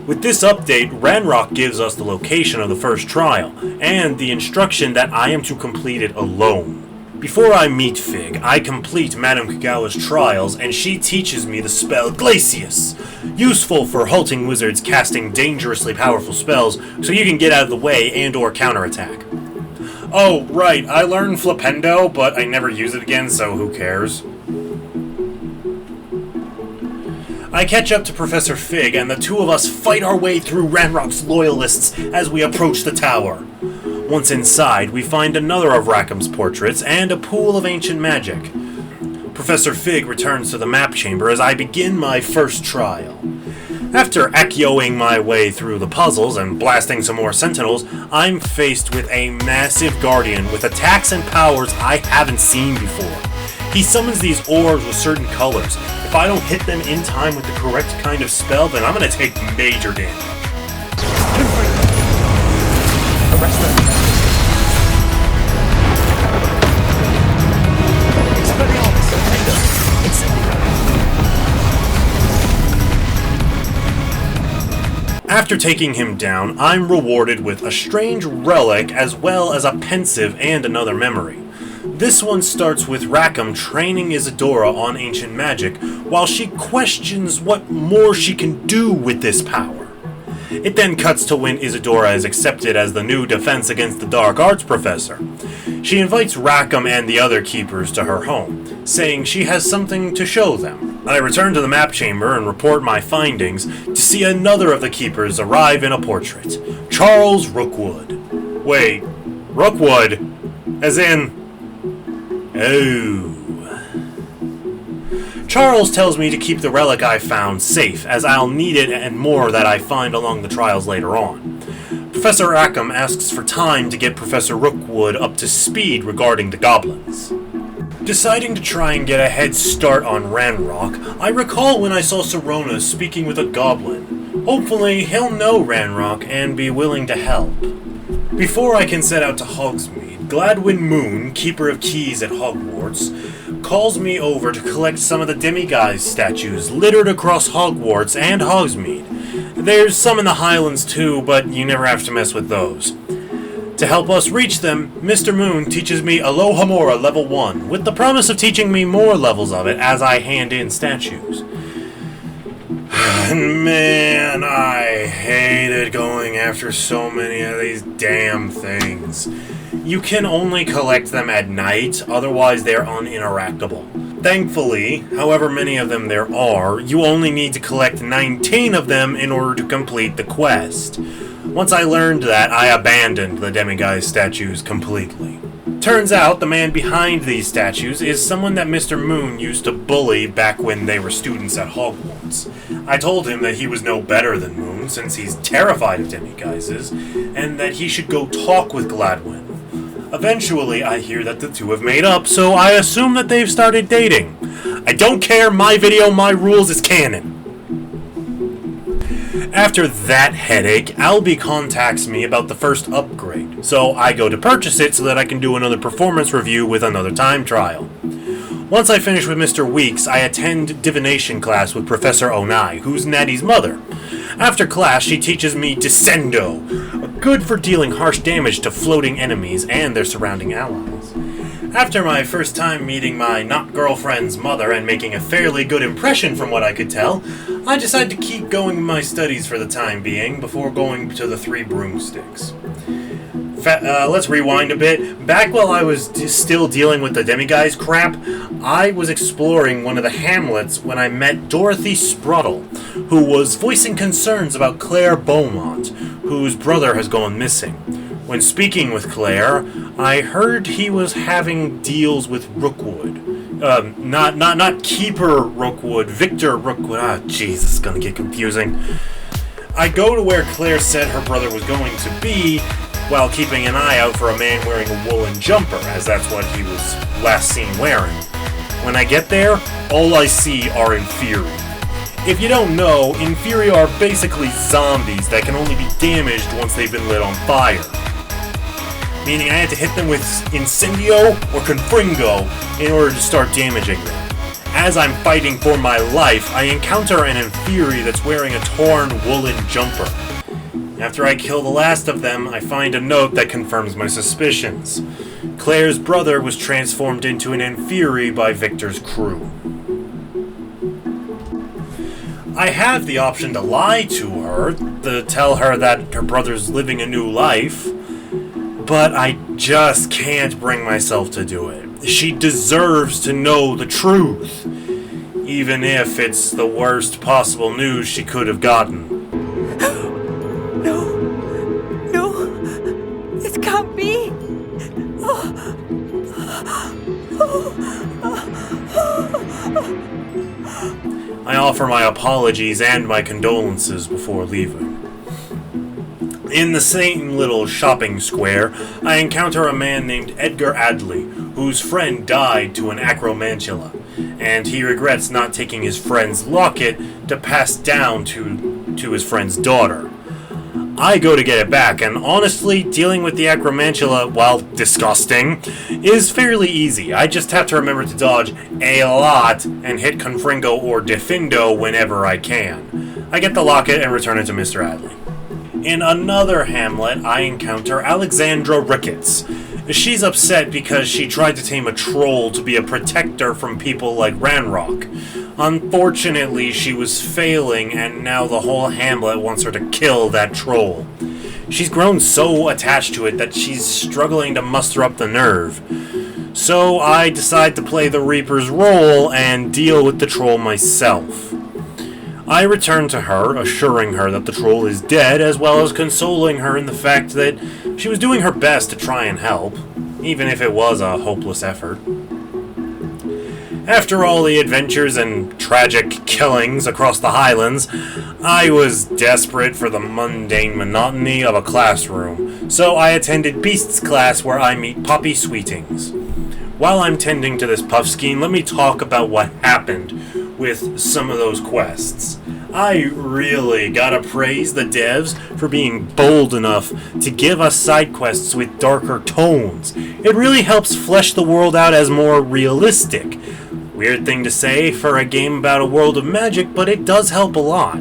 Speaker 1: With this update, Ranrock gives us the location of the first trial, and the instruction that I am to complete it alone. Before I meet Fig, I complete Madame Kagawa's trials, and she teaches me the spell Glacius, useful for halting wizards casting dangerously powerful spells so you can get out of the way and or counterattack. Oh, right, I learned Flipendo, but I never use it again, so who cares? I catch up to Professor Fig, and the two of us fight our way through Ranrock's loyalists as we approach the tower. Once inside, we find another of Rackham's portraits and a pool of ancient magic. Professor Fig returns to the map chamber as I begin my first trial. After Accio-ing my way through the puzzles and blasting some more sentinels, I'm faced with a massive guardian with attacks and powers I haven't seen before. He summons these orbs with certain colors. If I don't hit them in time with the correct kind of spell, then I'm going to take major damage.
Speaker 5: Arrest them. Expelliarmus, Potato. Instantly.
Speaker 1: After taking him down, I'm rewarded with a strange relic as well as a pensive and another memory. This one starts with Rackham training Isadora on ancient magic while she questions what more she can do with this power. It then cuts to when Isadora is accepted as the new Defense Against the Dark Arts professor. She invites Rackham and the other keepers to her home, saying she has something to show them. I return to the map chamber and report my findings to see another of the keepers arrive in a portrait. Charles Rookwood. Wait, Rookwood? As in... Oh. Charles tells me to keep the relic I found safe, as I'll need it and more that I find along the trials later on. Professor Rackham asks for time to get Professor Rookwood up to speed regarding the goblins. Deciding to try and get a head start on Ranrock, I recall when I saw Sirona speaking with a goblin. Hopefully, he'll know Ranrock and be willing to help. Before I can set out to Hogsmeade, Gladwin Moon, Keeper of Keys at Hogwarts, calls me over to collect some of the demiguise statues littered across Hogwarts and Hogsmeade. There's some in the Highlands too, but you never have to mess with those. To help us reach them, Mr. Moon teaches me Alohomora level 1, with the promise of teaching me more levels of it as I hand in statues. Man, I hated going after so many of these damn things. You can only collect them at night, otherwise they're uninteractable. Thankfully, however many of them there are, you only need to collect 19 of them in order to complete the quest. Once I learned that, I abandoned the demiguise statues completely. Turns out the man behind these statues is someone that Mr. Moon used to bully back when they were students at Hogwarts. I told him that he was no better than Moon, since he's terrified of demiguises, and that he should go talk with Gladwin. Eventually, I hear that the two have made up, so I assume that they've started dating. I don't care, my video, my rules is canon. After that headache, Albie contacts me about the first upgrade, so I go to purchase it so that I can do another performance review with another time trial. Once I finish with Mr. Weeks, I attend divination class with Professor Onai, who's Natty's mother. After class, she teaches me Descendo, good for dealing harsh damage to floating enemies and their surrounding allies. After my first time meeting my not-girlfriend's mother and making a fairly good impression from what I could tell, I decided to keep going with my studies for the time being before going to the Three Broomsticks. Let's rewind a bit. Back while I was still dealing with the demiguise crap, I was exploring one of the hamlets when I met Dorothy Spruttle, who was voicing concerns about Claire Beaumont, whose brother has gone missing. When speaking with Claire, I heard he was having deals with Rookwood. Not Keeper Rookwood, Victor Rookwood. Ah, jeez, this is gonna get confusing. I go to where Claire said her brother was going to be, while keeping an eye out for a man wearing a woolen jumper, as that's what he was last seen wearing. When I get there, all I see are Inferi. If you don't know, Inferi are basically zombies that can only be damaged once they've been lit on fire. Meaning I had to hit them with Incendio or Confringo in order to start damaging them. As I'm fighting for my life, I encounter an Inferi that's wearing a torn woolen jumper. After I kill the last of them, I find a note that confirms my suspicions. Claire's brother was transformed into an Inferi by Victor's crew. I have the option to lie to her, to tell her that her brother's living a new life, but I just can't bring myself to do it. She deserves to know the truth, even if it's the worst possible news she could have gotten.
Speaker 3: It can't be.
Speaker 1: I offer my apologies and my condolences before leaving. In the same little shopping square, I encounter a man named Edgar Adley, whose friend died to an acromantula, and he regrets not taking his friend's locket to pass down to his friend's daughter. I go to get it back, and honestly, dealing with the acromantula, while disgusting, is fairly easy. I just have to remember to dodge a lot and hit Confringo or Defindo whenever I can. I get the locket and return it to Mr. Adley. In another hamlet, I encounter Alexandra Ricketts. She's upset because she tried to tame a troll to be a protector from people like Ranrock. Unfortunately, she was failing, and now the whole hamlet wants her to kill that troll. She's grown so attached to it that she's struggling to muster up the nerve. So I decide to play the Reaper's role and deal with the troll myself. I return to her, assuring her that the troll is dead, as well as consoling her in the fact that she was doing her best to try and help, even if it was a hopeless effort. After all the adventures and tragic killings across the Highlands, I was desperate for the mundane monotony of a classroom, so I attended Beast's class where I meet Poppy Sweetings. While I'm tending to this puffskein, let me talk about what happened with some of those quests. I really gotta praise the devs for being bold enough to give us side quests with darker tones. It really helps flesh the world out as more realistic. Weird thing to say for a game about a world of magic, but it does help a lot.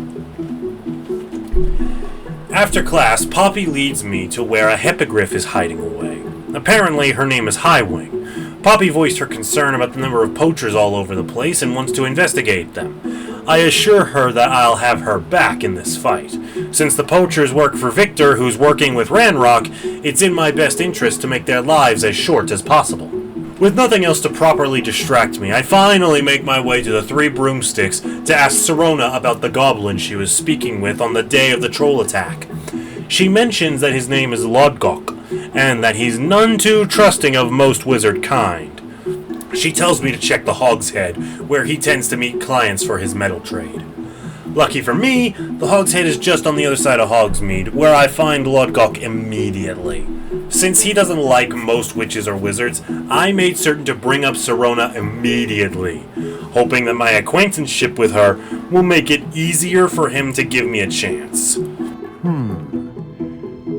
Speaker 1: After class, Poppy leads me to where a hippogriff is hiding away. Apparently, her name is Highwing. Poppy voiced her concern about the number of poachers all over the place and wants to investigate them. I assure her that I'll have her back in this fight. Since the poachers work for Victor, who's working with Ranrock, it's in my best interest to make their lives as short as possible. With nothing else to properly distract me, I finally make my way to the Three Broomsticks to ask Sirona about the goblin she was speaking with on the day of the troll attack. She mentions that his name is Lodgok, and that he's none too trusting of most wizard kind. She tells me to check the Hogshead, where he tends to meet clients for his metal trade. Lucky for me, the Hogshead is just on the other side of Hogsmeade, where I find Lodgok immediately. Since he doesn't like most witches or wizards, I made certain to bring up Sirona immediately, hoping that my acquaintanceship with her will make it easier for him to give me a chance.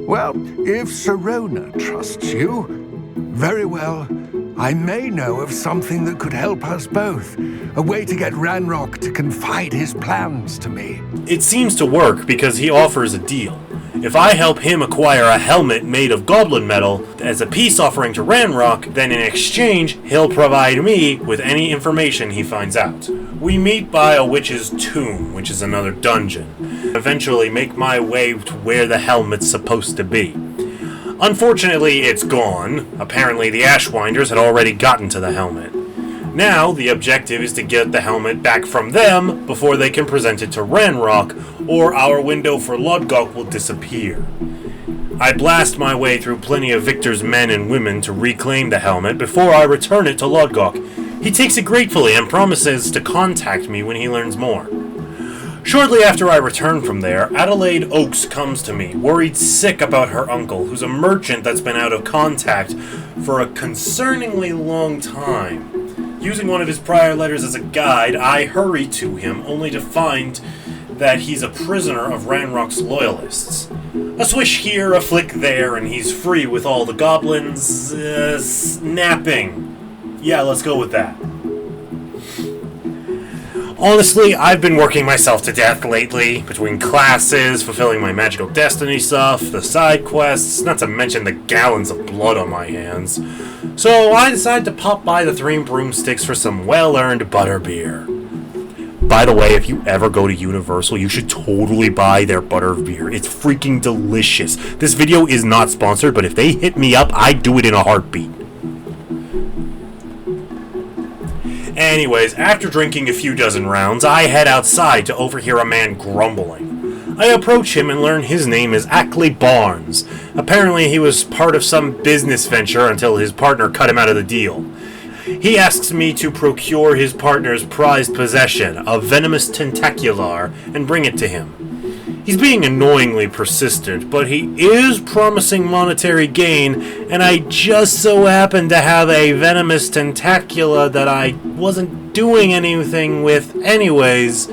Speaker 12: Well, if Sirona trusts you, very well. I may know of something that could help us both. A way to get Ranrock to confide his plans to me.
Speaker 1: It seems to work because he offers a deal. If I help him acquire a helmet made of goblin metal as a peace offering to Ranrock, then in exchange, he'll provide me with any information he finds out. We meet by a witch's tomb, which is another dungeon. Eventually make my way to where the helmet's supposed to be. Unfortunately, it's gone. Apparently, the Ashwinders had already gotten to the helmet. Now, the objective is to get the helmet back from them before they can present it to Ranrock, or our window for Lodgok will disappear. I blast my way through plenty of Victor's men and women to reclaim the helmet before I return it to Lodgok. He takes it gratefully and promises to contact me when he learns more. Shortly after I return from there, Adelaide Oakes comes to me, worried sick about her uncle, who's a merchant that's been out of contact for a concerningly long time. Using one of his prior letters as a guide, I hurry to him, only to find that he's a prisoner of Ranrock's loyalists. A swish here, a flick there, and he's free with all the goblins, snapping. Yeah, let's go with that. Honestly, I've been working myself to death lately, between classes, fulfilling my magical destiny stuff, the side quests, not to mention the gallons of blood on my hands. So I decided to pop by the Three Broomsticks for some well-earned butterbeer. By the way, if you ever go to Universal, you should totally buy their butterbeer. It's freaking delicious. This video is not sponsored, but if they hit me up, I'd do it in a heartbeat. Anyways, after drinking a few dozen rounds, I head outside to overhear a man grumbling. I approach him and learn his name is Ackley Barnes. Apparently he was part of some business venture until his partner cut him out of the deal. He asks me to procure his partner's prized possession, a venomous tentacular, and bring it to him. He's being annoyingly persistent, but he is promising monetary gain, and I just so happen to have a venomous tentacula that I wasn't doing anything with anyways.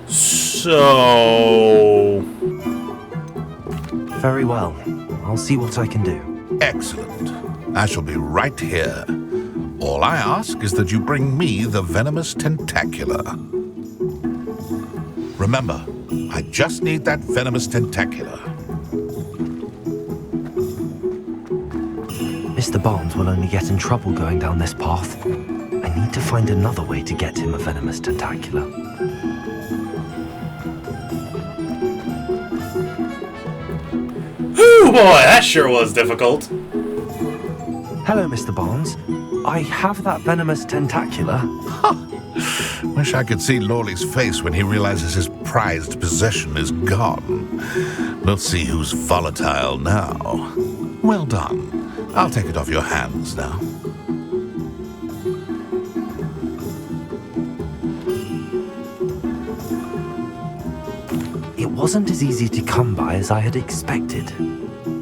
Speaker 1: So...
Speaker 2: Very well. I'll see what I can do.
Speaker 7: Excellent. I shall be right here. All I ask is that you bring me the venomous tentacular. Remember, I just need that venomous tentacular.
Speaker 2: Mr. Barnes will only get in trouble going down this path. I need to find another way to get him a venomous tentacula.
Speaker 1: Ooh, boy, that sure was difficult.
Speaker 2: Hello, Mr. Barnes. I have that venomous tentacula.
Speaker 7: Wish I could see Lawley's face when he realizes his prized possession is gone. We'll see who's volatile now. Well done. I'll take it off your hands now.
Speaker 2: It wasn't as easy to come by as I had expected.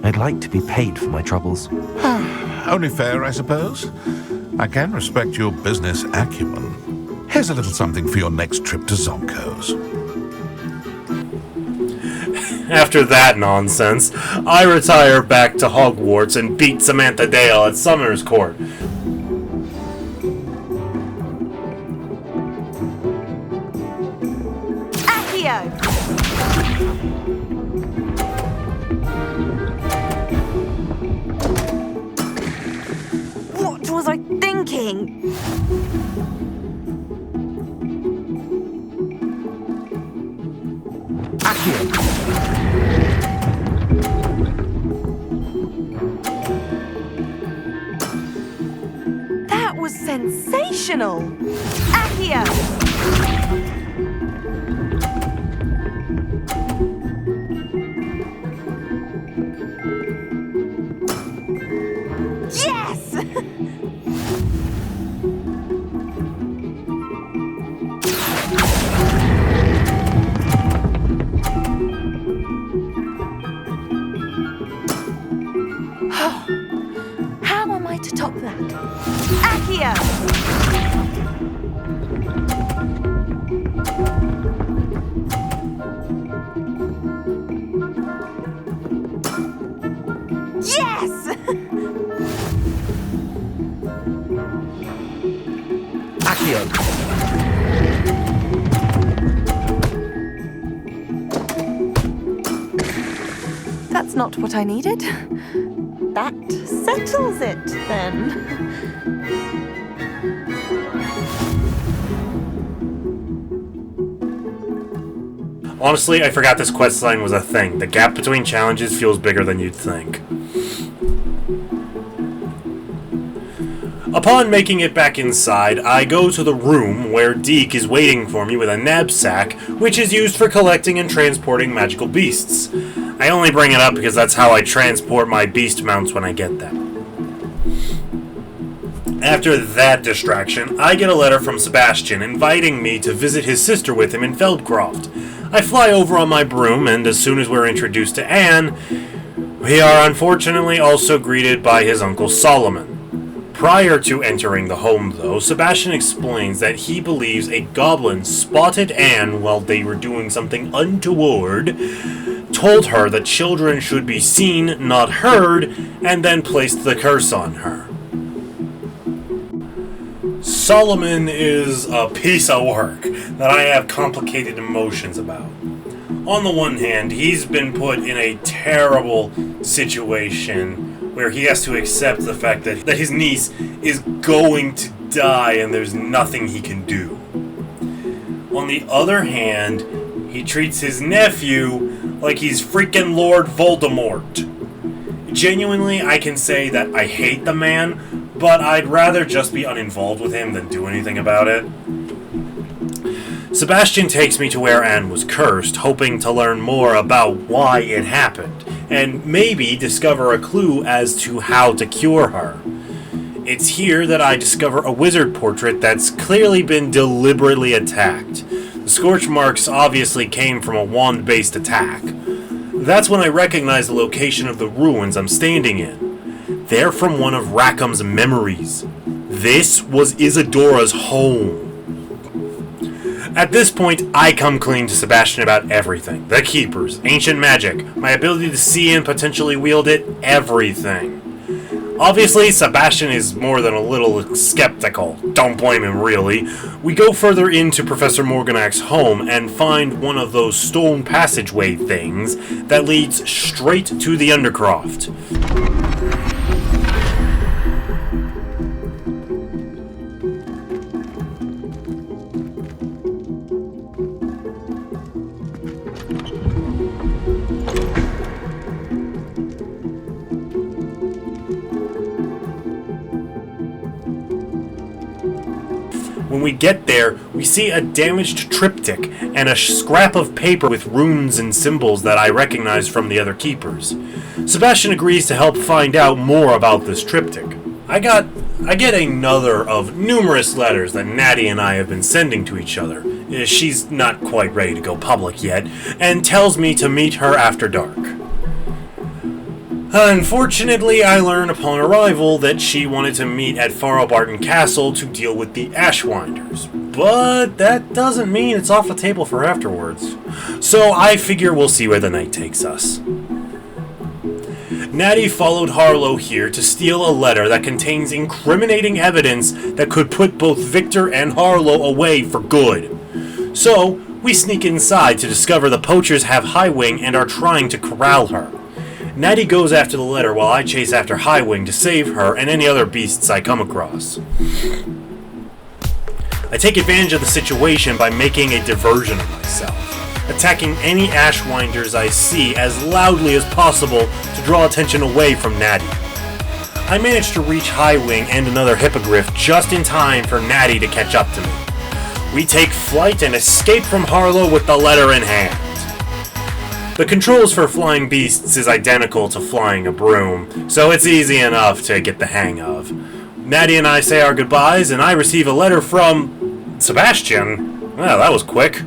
Speaker 2: I'd like to be paid for my troubles.
Speaker 7: Only fair, I suppose. I can respect your business acumen. Here's a little something for your next trip to Zonko's.
Speaker 1: After that nonsense, I retire back to Hogwarts and beat Samantha Dale at Summoner's Court.
Speaker 3: Accio! What was I thinking? That was sensational! Accio! Yes! How am I to top that? Accio! Yes!
Speaker 5: Accio!
Speaker 3: That's not what I needed. That settles it, then.
Speaker 1: Honestly, I forgot this questline was a thing. The gap between challenges feels bigger than you'd think. Upon making it back inside, I go to the room where Deke is waiting for me with a knapsack, which is used for collecting and transporting magical beasts. I only bring it up because that's how I transport my beast mounts when I get them. After that distraction, I get a letter from Sebastian inviting me to visit his sister with him in Feldcroft. I fly over on my broom, and as soon as we're introduced to Anne, we are unfortunately also greeted by his uncle Solomon. Prior to entering the home, though, Sebastian explains that he believes a goblin spotted Anne while they were doing something untoward, told her that children should be seen, not heard, and then placed the curse on her. Solomon is a piece of work that I have complicated emotions about. On the one hand, he's been put in a terrible situation where he has to accept the fact that his niece is going to die and there's nothing he can do. On the other hand, he treats his nephew like he's freaking Lord Voldemort. Genuinely, I can say that I hate the man, but I'd rather just be uninvolved with him than do anything about it. Sebastian takes me to where Anne was cursed, hoping to learn more about why it happened, and maybe discover a clue as to how to cure her. It's here that I discover a wizard portrait that's clearly been deliberately attacked. The scorch marks obviously came from a wand-based attack. That's when I recognize the location of the ruins I'm standing in. They're from one of Rackham's memories. This was Isadora's home. At this point, I come clean to Sebastian about everything. The Keepers, ancient magic, my ability to see and potentially wield it, everything. Obviously, Sebastian is more than a little skeptical. Don't blame him, really. We go further into Professor Morganach's home and find one of those stone passageway things that leads straight to the Undercroft. we get there, we see a damaged triptych and a scrap of paper with runes and symbols that I recognize from the other keepers. Sebastian agrees to help find out more about this triptych. I get another of numerous letters that Natty and I have been sending to each other. She's not quite ready to go public yet, and tells me to meet her after dark. Unfortunately, I learn upon arrival that she wanted to meet at Farrelbarton Castle to deal with the Ashwinders. But that doesn't mean it's off the table for afterwards. So I figure we'll see where the night takes us. Natty followed Harlow here to steal a letter that contains incriminating evidence that could put both Victor and Harlow away for good. So, we sneak inside to discover the poachers have Highwing and are trying to corral her. Natty goes after the letter while I chase after Highwing to save her and any other beasts I come across. I take advantage of the situation by making a diversion of myself, attacking any Ashwinders I see as loudly as possible to draw attention away from Natty. I manage to reach Highwing and another hippogriff just in time for Natty to catch up to me. We take flight and escape from Harlow with the letter in hand. The controls for flying beasts is identical to flying a broom, so it's easy enough to get the hang of. Natty and I say our goodbyes, and I receive a letter from Sebastian. Well, that was quick.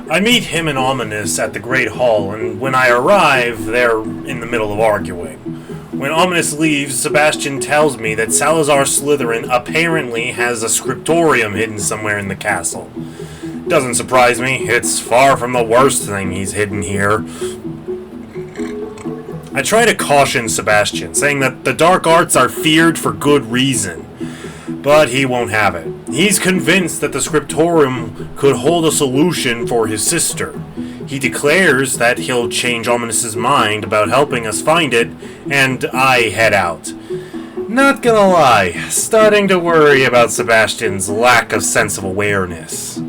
Speaker 1: I meet him and Ominous at the Great Hall, and when I arrive, they're in the middle of arguing. When Ominous leaves, Sebastian tells me that Salazar Slytherin apparently has a scriptorium hidden somewhere in the castle. Doesn't surprise me, it's far from the worst thing he's hidden here. I try to caution Sebastian, saying that the dark arts are feared for good reason, but he won't have it. He's convinced that the scriptorium could hold a solution for his sister. He declares that he'll change Ominous's mind about helping us find it, and I head out. Not gonna lie, starting to worry about Sebastian's lack of sense of awareness.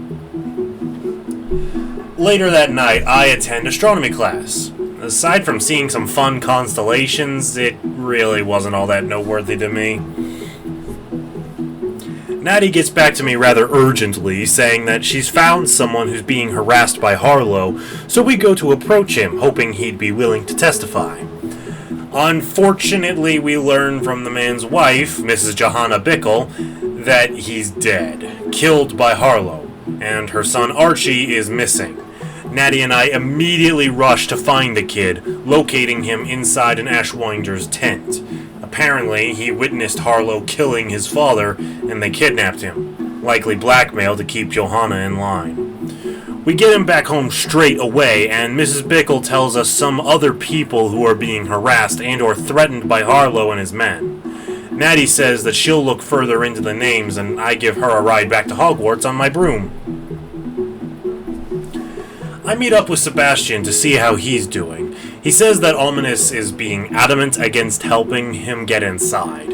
Speaker 1: Later that night, I attend astronomy class. Aside from seeing some fun constellations, it really wasn't all that noteworthy to me. Natty gets back to me rather urgently, saying that she's found someone who's being harassed by Harlow, so we go to approach him, hoping he'd be willing to testify. Unfortunately, we learn from the man's wife, Mrs. Johanna Bickle, that he's dead, killed by Harlow, and her son Archie is missing. Natty and I immediately rush to find the kid, locating him inside an Ashwinder's tent. Apparently, he witnessed Harlow killing his father, and they kidnapped him, likely blackmail to keep Johanna in line. We get him back home straight away, and Mrs. Bickle tells us some other people who are being harassed and or threatened by Harlow and his men. Natty says that she'll look further into the names, and I give her a ride back to Hogwarts on my broom. I meet up with Sebastian to see how he's doing. He says that Ominous is being adamant against helping him get inside.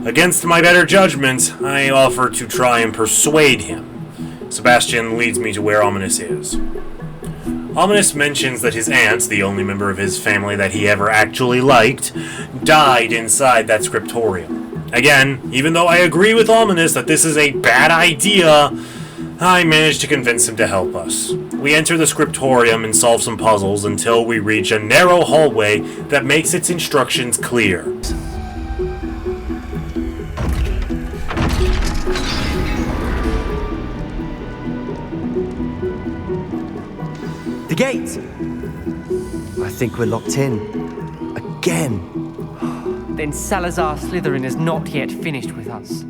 Speaker 1: Against my better judgment, I offer to try and persuade him. Sebastian leads me to where Ominous is. Ominous mentions that his aunt, the only member of his family that he ever actually liked, died inside that scriptorium. Again, even though I agree with Ominous that this is a bad idea, I managed to convince him to help us. We enter the scriptorium and solve some puzzles until we reach a narrow hallway that makes its instructions clear.
Speaker 5: The gate! I think we're locked in. Again.
Speaker 8: Then Salazar Slytherin is not yet finished with us.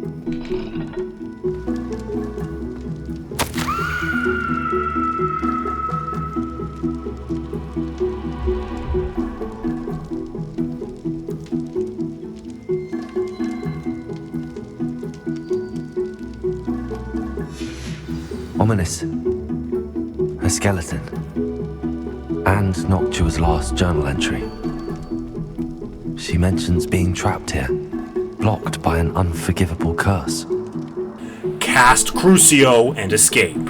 Speaker 2: Ominous. A skeleton. And Noctua's last journal entry. She mentions being trapped here, blocked by an unforgivable curse.
Speaker 1: Cast Crucio and escape.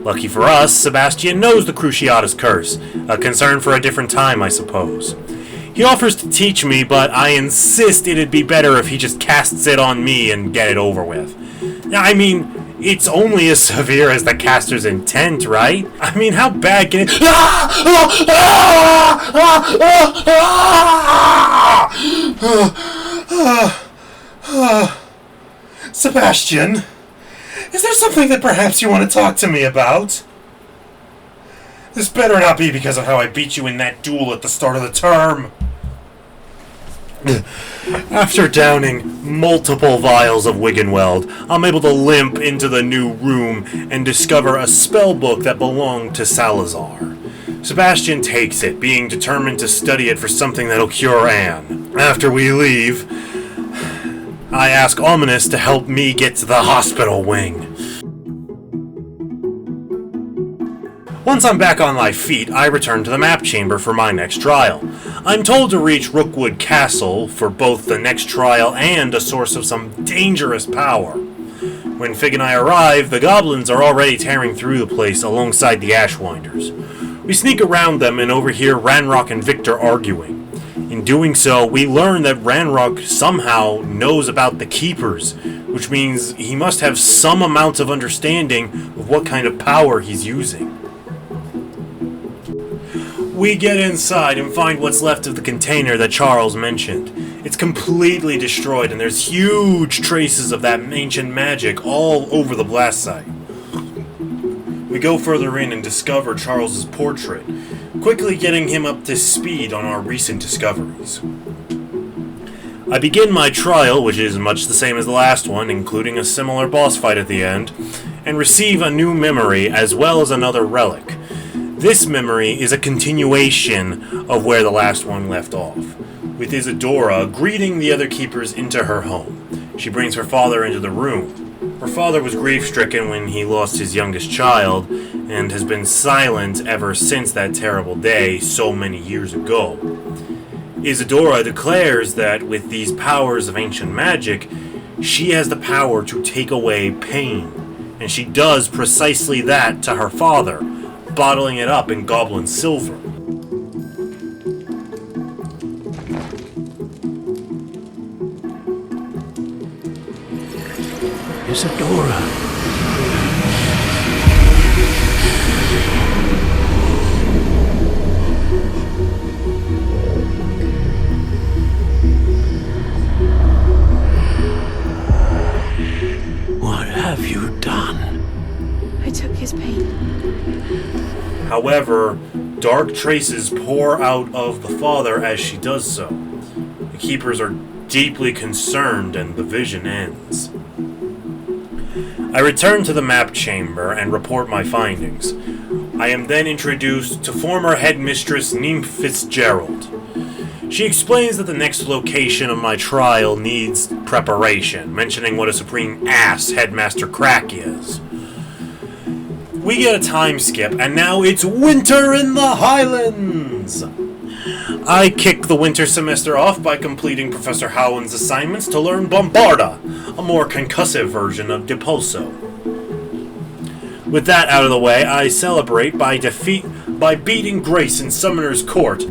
Speaker 1: Lucky for us, Sebastian knows the Cruciatus curse, a concern for a different time, I suppose. He offers to teach me, but I insist it'd be better if he just casts it on me and get it over with. I mean, it's only as severe as the caster's intent, right? I mean, how bad can it... Sebastian, is there something that perhaps you want to talk to me about? This better not be because of how I beat you in that duel at the start of the term. After downing multiple vials of Wiggenweld, I'm able to limp into the new room and discover a spell book that belonged to Salazar. Sebastian takes it, being determined to study it for something that'll cure Anne. After we leave, I ask Ominous to help me get to the hospital wing. Once I'm back on my feet, I return to the map chamber for my next trial. I'm told to reach Rookwood Castle for both the next trial and a source of some dangerous power. When Fig and I arrive, the goblins are already tearing through the place alongside the Ashwinders. We sneak around them and overhear Ranrock and Victor arguing. In doing so, we learn that Ranrock somehow knows about the Keepers, which means he must have some amount of understanding of what kind of power he's using. We get inside and find what's left of the container that Charles mentioned. It's completely destroyed and there's huge traces of that ancient magic all over the blast site. We go further in and discover Charles's portrait, quickly getting him up to speed on our recent discoveries. I begin my trial, which is much the same as the last one, including a similar boss fight at the end, and receive a new memory as well as another relic. This memory is a continuation of where the last one left off, with Isadora greeting the other keepers into her home. She brings her father into the room. Her father was grief-stricken when he lost his youngest child, and has been silent ever since that terrible day so many years ago. Isadora declares that with these powers of ancient magic, she has the power to take away pain, and she does precisely that to her father, bottling it up in goblin silver.
Speaker 11: Isadora. What have you done?
Speaker 13: I took his pain.
Speaker 1: However, dark traces pour out of the father as she does so. The keepers are deeply concerned and the vision ends. I return to the map chamber and report my findings. I am then introduced to former headmistress Nymph Fitzgerald. She explains that the next location of my trial needs preparation, mentioning what a supreme ass Headmaster Crack is. We get a time skip, and now it's winter in the Highlands! I kick the winter semester off by completing Professor Howland's assignments to learn Bombarda, a more concussive version of Depulso. With that out of the way, I celebrate by beating Grace in Summoner's Court.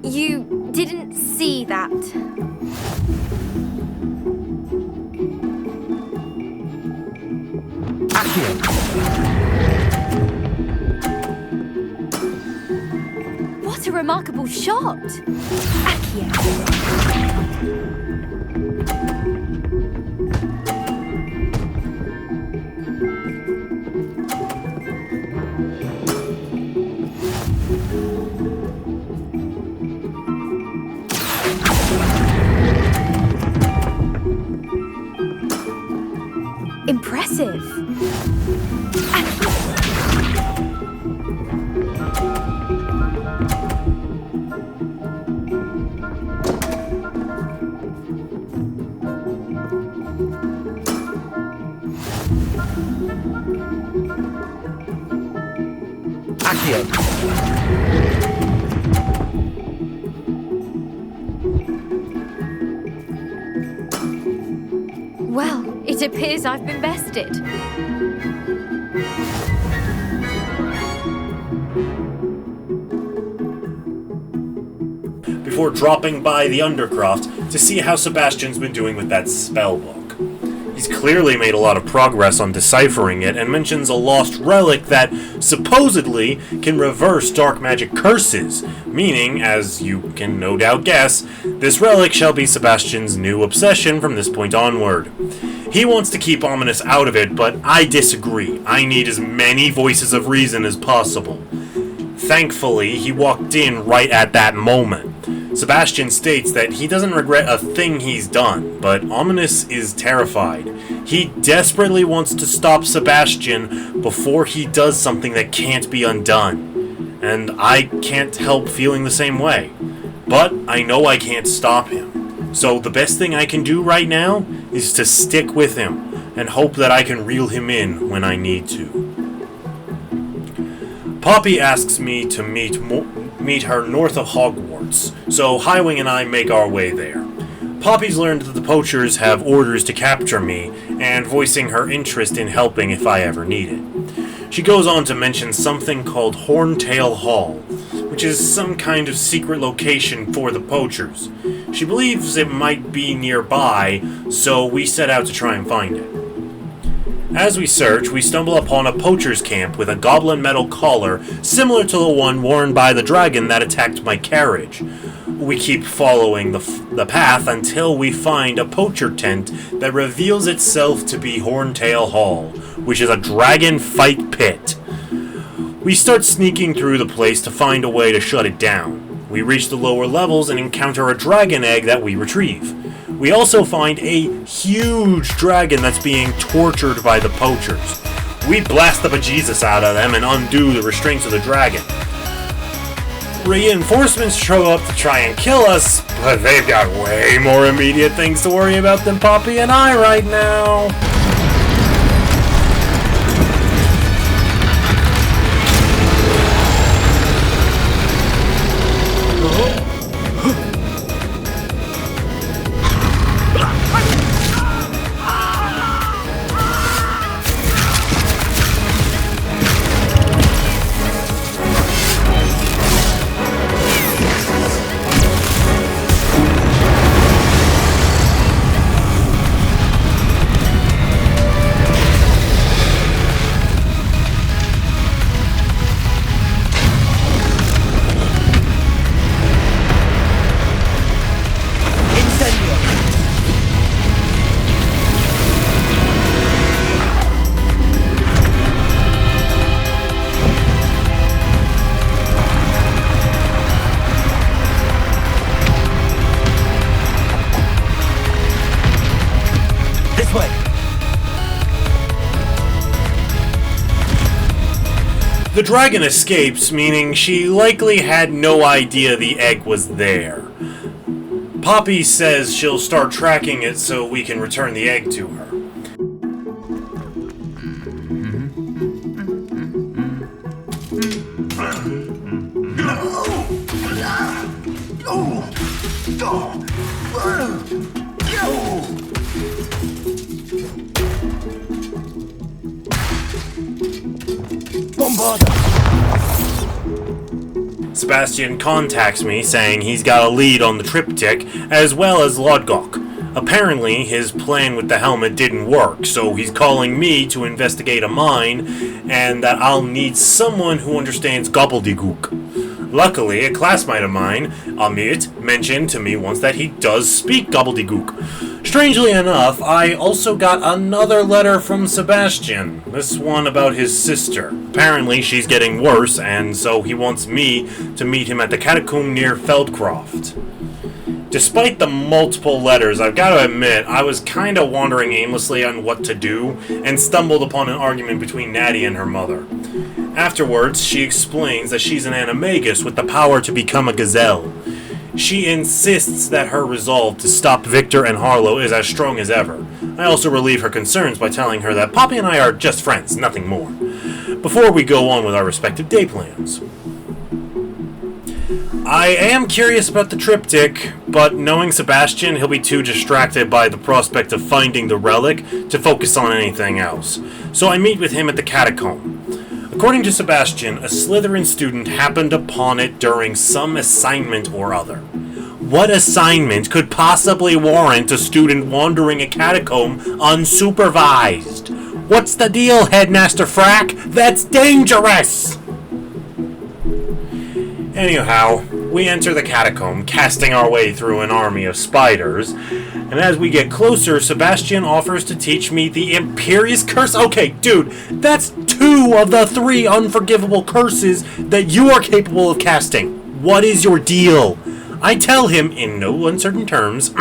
Speaker 9: You didn't see that. What a remarkable shot! Impressive. It appears I've been bested.
Speaker 1: Before dropping by the Undercroft to see how Sebastian's been doing with that spell book. He's clearly made a lot of progress on deciphering it and mentions a lost relic that supposedly can reverse dark magic curses, meaning, as you can no doubt guess, this relic shall be Sebastian's new obsession from this point onward. He wants to keep Ominous out of it, but I disagree. I need as many voices of reason as possible. Thankfully, he walked in right at that moment. Sebastian states that he doesn't regret a thing he's done, but Ominous is terrified. He desperately wants to stop Sebastian before he does something that can't be undone. And I can't help feeling the same way. But I know I can't stop him. So the best thing I can do right now is to stick with him and hope that I can reel him in when I need to. Poppy asks me to meet her north of Hogwarts, so Highwing and I make our way there. Poppy's learned that the poachers have orders to capture me, and voicing her interest in helping if I ever need it. She goes on to mention something called Horntail Hall, which is some kind of secret location for the poachers. She believes it might be nearby, so we set out to try and find it. As we search, we stumble upon a poacher's camp with a goblin metal collar similar to the one worn by the dragon that attacked my carriage. We keep following the path until we find a poacher tent that reveals itself to be Horntail Hall, which is a dragon fight pit. We start sneaking through the place to find a way to shut it down. We reach the lower levels and encounter a dragon egg that we retrieve. We also find a huge dragon that's being tortured by the poachers. We blast the bejesus out of them and undo the restraints of the dragon. Reinforcements show up to try and kill us, but they've got way more immediate things to worry about than Poppy and I right now. The dragon escapes, meaning she likely had no idea the egg was there. Poppy says she'll start tracking it so we can return the egg to her. Sebastian contacts me saying he's got a lead on the triptych as well as Lodgok. Apparently his plan with the helmet didn't work, so he's calling me to investigate a mine and that I'll need someone who understands gobbledygook. Luckily, a classmate of mine, Amit, mentioned to me once that he does speak gobbledygook. Strangely enough, I also got another letter from Sebastian, this one about his sister. Apparently she's getting worse, and so he wants me to meet him at the catacomb near Feldcroft. Despite the multiple letters, I've got to admit, I was kinda wandering aimlessly on what to do, and stumbled upon an argument between Natty and her mother. Afterwards, she explains that she's an animagus with the power to become a gazelle. She insists that her resolve to stop Victor and Harlow is as strong as ever. I also relieve her concerns by telling her that Poppy and I are just friends, nothing more, before we go on with our respective day plans. I am curious about the triptych, but knowing Sebastian, he'll be too distracted by the prospect of finding the relic to focus on anything else. So I meet with him at the catacomb. According to Sebastian, a Slytherin student happened upon it during some assignment or other. What assignment could possibly warrant a student wandering a catacomb unsupervised? What's the deal, Headmaster Frack? That's dangerous! Anyhow, we enter the catacomb, casting our way through an army of spiders, and as we get closer, Sebastian offers to teach me the Imperious Curse. Okay, dude, that's 2 of the 3 unforgivable curses that you are capable of casting. What is your deal? I tell him, in no uncertain terms,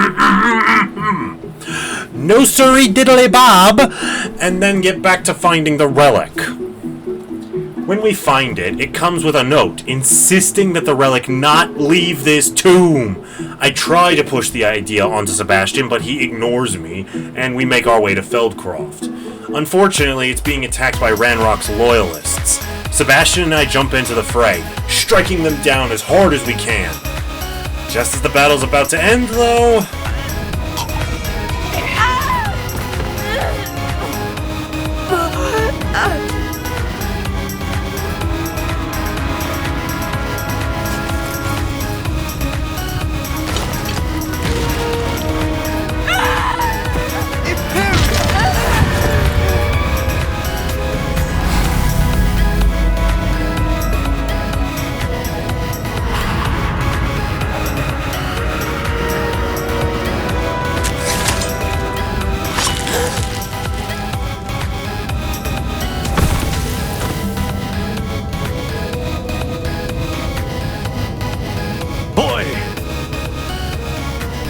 Speaker 1: no siree diddly bob, and then get back to finding the relic. When we find it, it comes with a note insisting that the relic not leave this tomb. I try to push the idea onto Sebastian, but he ignores me, and we make our way to Feldcroft. Unfortunately, it's being attacked by Ranrock's loyalists. Sebastian and I jump into the fray, striking them down as hard as we can. Just as the battle's about to end, though...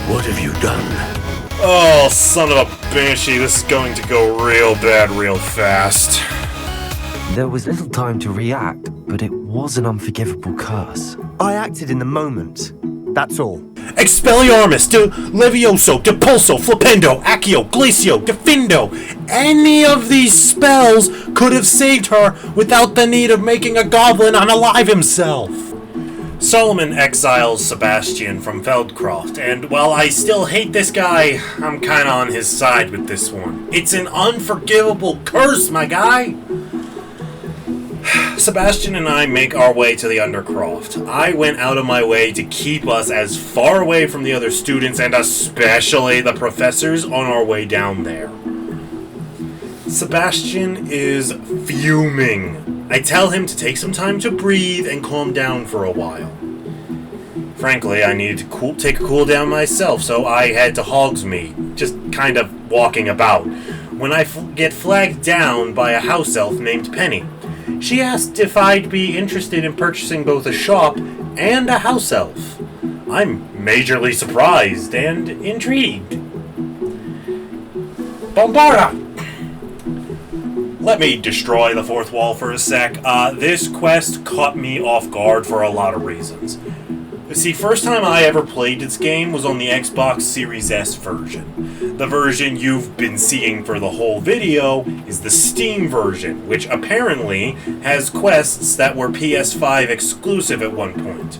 Speaker 11: What have you done?
Speaker 1: Oh, son of a banshee, this is going to go real bad real fast.
Speaker 2: There was little time to react, but it was an unforgivable curse.
Speaker 5: I acted in the moment. That's all.
Speaker 1: Expelliarmus, de Levioso, Depulso, Flipendo, Accio, Glacio, Defindo. Any of these spells could have saved her without the need of making a goblin unalive himself. Solomon exiles Sebastian from Feldcroft, and while I still hate this guy, I'm kinda on his side with this one. It's an unforgivable curse, my guy! Sebastian and I make our way to the Undercroft. I went out of my way to keep us as far away from the other students, and especially the professors, on our way down there. Sebastian is fuming. I tell him to take some time to breathe and calm down for a while. Frankly, I needed to take a cool down myself, so I had to Hogsmeade, just kind of walking about, when I get flagged down by a house elf named Penny. She asked if I'd be interested in purchasing both a shop and a house elf. I'm majorly surprised and intrigued. Bombarda! Let me destroy the fourth wall for a sec. This quest caught me off guard for a lot of reasons. See, first time I ever played this game was on the Xbox Series S version. The version you've been seeing for the whole video is the Steam version, which apparently has quests that were PS5 exclusive at one point.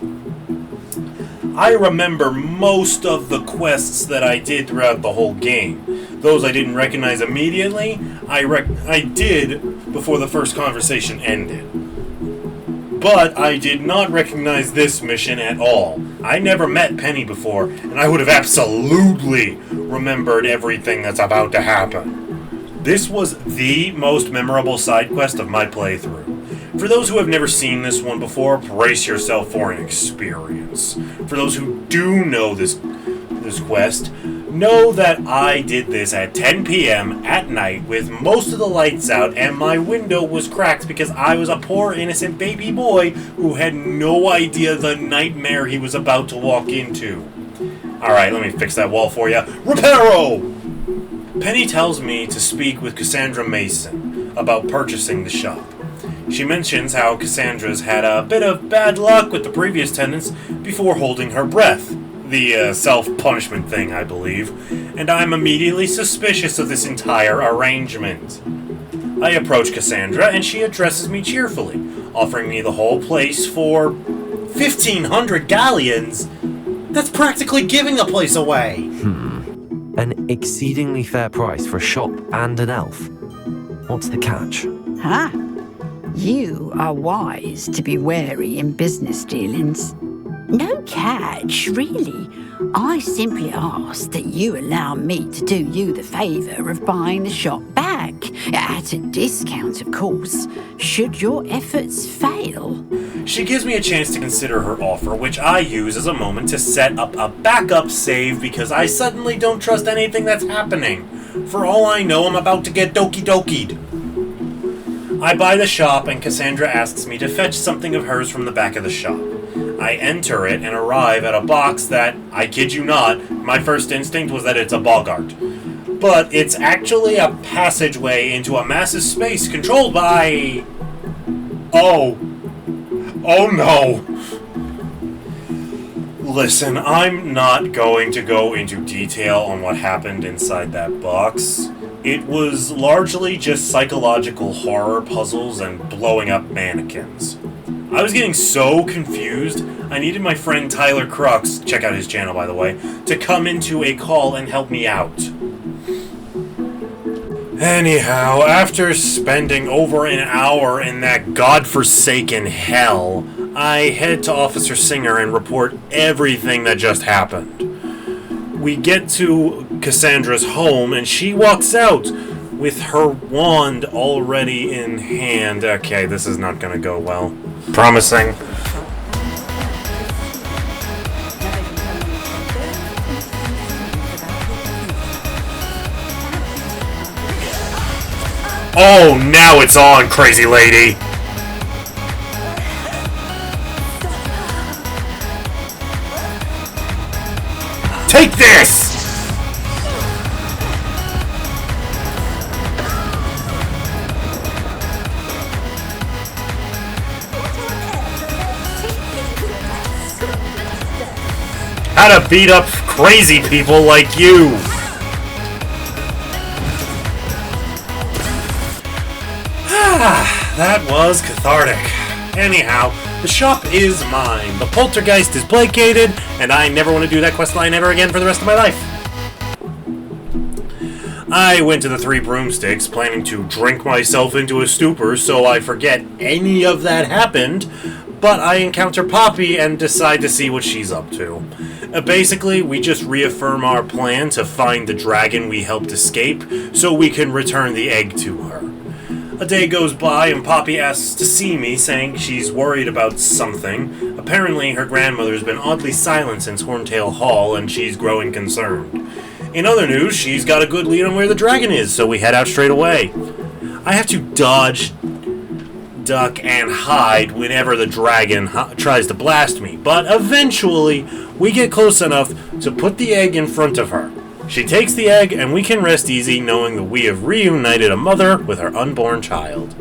Speaker 1: I remember most of the quests that I did throughout the whole game. Those I didn't recognize immediately, I did before the first conversation ended. But I did not recognize this mission at all. I never met Penny before, and I would have absolutely remembered everything that's about to happen. This was the most memorable side quest of my playthrough. For those who have never seen this one before, brace yourself for an experience. For those who do know this quest, know that I did this at 10 p.m. at night with most of the lights out, and my window was cracked because I was a poor innocent baby boy who had no idea the nightmare he was about to walk into. Alright, let me fix that wall for you. Reparo! Penny tells me to speak with Cassandra Mason about purchasing the shop. She mentions how Cassandra's had a bit of bad luck with the previous tenants before holding her breath. The self-punishment thing, I believe, and I'm immediately suspicious of this entire arrangement. I approach Cassandra, and she addresses me cheerfully, offering me the whole place for 1,500 galleons? That's practically giving the place away.
Speaker 2: An exceedingly fair price for a shop and an elf. What's the catch?
Speaker 6: Huh? You are wise to be wary in business dealings. No catch, really. I simply ask that you allow me to do you the favour of buying the shop back. At a discount, of course, should your efforts fail.
Speaker 1: She gives me a chance to consider her offer, which I use as a moment to set up a backup save because I suddenly don't trust anything that's happening. For all I know, I'm about to get dokied. I buy the shop and Cassandra asks me to fetch something of hers from the back of the shop. I enter it and arrive at a box that, I kid you not, my first instinct was that it's a boggart. But it's actually a passageway into a massive space controlled by... Oh no! Listen, I'm not going to go into detail on what happened inside that box. It was largely just psychological horror puzzles and blowing up mannequins. I was getting so confused, I needed my friend Tyler Crux, check out his channel by the way, to come into a call and help me out. Anyhow, after spending over an hour in that godforsaken hell, I head to Officer Singer and report everything that just happened. We get to Cassandra's home and she walks out with her wand already in hand. Okay, this is not gonna go well. Promising. Oh, now it's on, crazy lady! Take this! How to beat up crazy people like you! That was cathartic. Anyhow, the shop is mine. The poltergeist is placated, and I never want to do that questline ever again for the rest of my life. I went to the Three Broomsticks, planning to drink myself into a stupor so I forget any of that happened, but I encounter Poppy and decide to see what she's up to. Basically, we just reaffirm our plan to find the dragon we helped escape so we can return the egg to her. A day goes by and Poppy asks to see me, saying she's worried about something. Apparently, her grandmother's been oddly silent since Horntail Hall, and she's growing concerned. In other news, she's got a good lead on where the dragon is, so we head out straight away. I have to dodge, duck, and hide whenever the dragon tries to blast me, but eventually, we get close enough to put the egg in front of her. She takes the egg, and we can rest easy knowing that we have reunited a mother with her unborn child.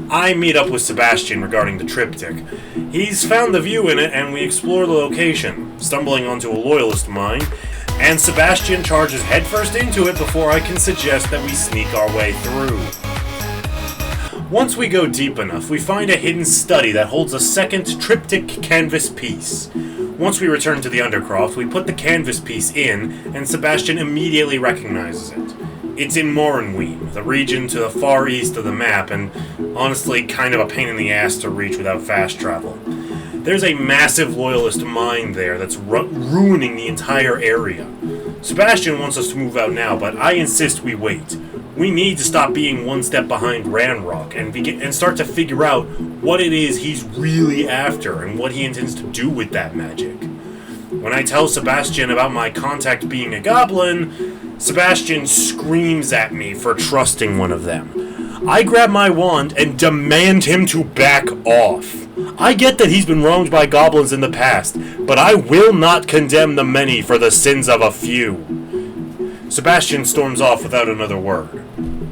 Speaker 1: I meet up with Sebastian regarding the triptych. He's found the view in it, and we explore the location, stumbling onto a loyalist mine, and Sebastian charges headfirst into it before I can suggest that we sneak our way through. Once we go deep enough, we find a hidden study that holds a second triptych canvas piece. Once we return to the Undercroft, we put the canvas piece in, and Sebastian immediately recognizes it. It's in Morinweem, the region to the far east of the map, and honestly kind of a pain in the ass to reach without fast travel. There's a massive loyalist mine there that's ruining the entire area. Sebastian wants us to move out now, but I insist we wait. We need to stop being one step behind Ranrock and start to figure out what it is he's really after and what he intends to do with that magic. When I tell Sebastian about my contact being a goblin, Sebastian screams at me for trusting one of them. I grab my wand and demand him to back off. I get that he's been wronged by goblins in the past, but I will not condemn the many for the sins of a few. Sebastian storms off without another word.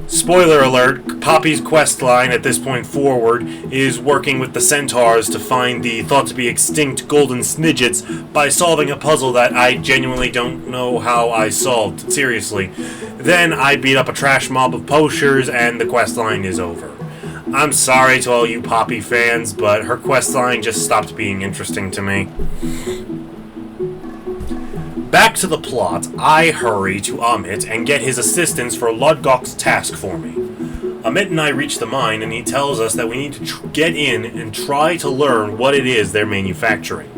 Speaker 1: Spoiler alert, Poppy's quest line at this point forward is working with the centaurs to find the thought-to-be-extinct golden snidgets by solving a puzzle that I genuinely don't know how I solved, seriously. Then I beat up a trash mob of poachers and the quest line is over. I'm sorry to all you Poppy fans, but her questline just stopped being interesting to me. Back to the plot, I hurry to Amit and get his assistance for Lodgok's task for me. Amit and I reach the mine, and he tells us that we need to get in and try to learn what it is they're manufacturing.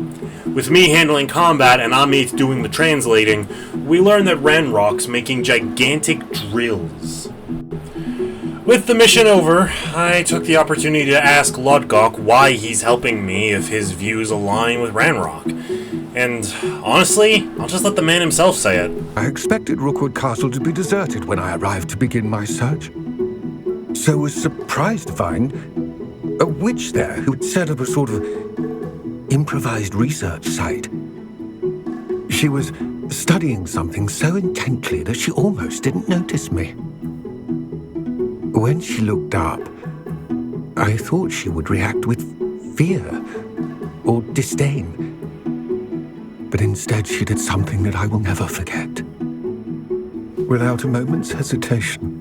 Speaker 1: With me handling combat and Amit doing the translating, we learn that Ranrock's making gigantic drills. With the mission over, I took the opportunity to ask Lodgok why he's helping me if his views align with Ranrock. And honestly, I'll just let the man himself say it.
Speaker 12: I expected Rookwood Castle to be deserted when I arrived to begin my search. So was surprised to find a witch there who had set up a sort of improvised research site. She was studying something so intently that she almost didn't notice me. When she looked up, I thought she would react with fear or disdain. But instead she did something that I will never forget. Without a moment's hesitation,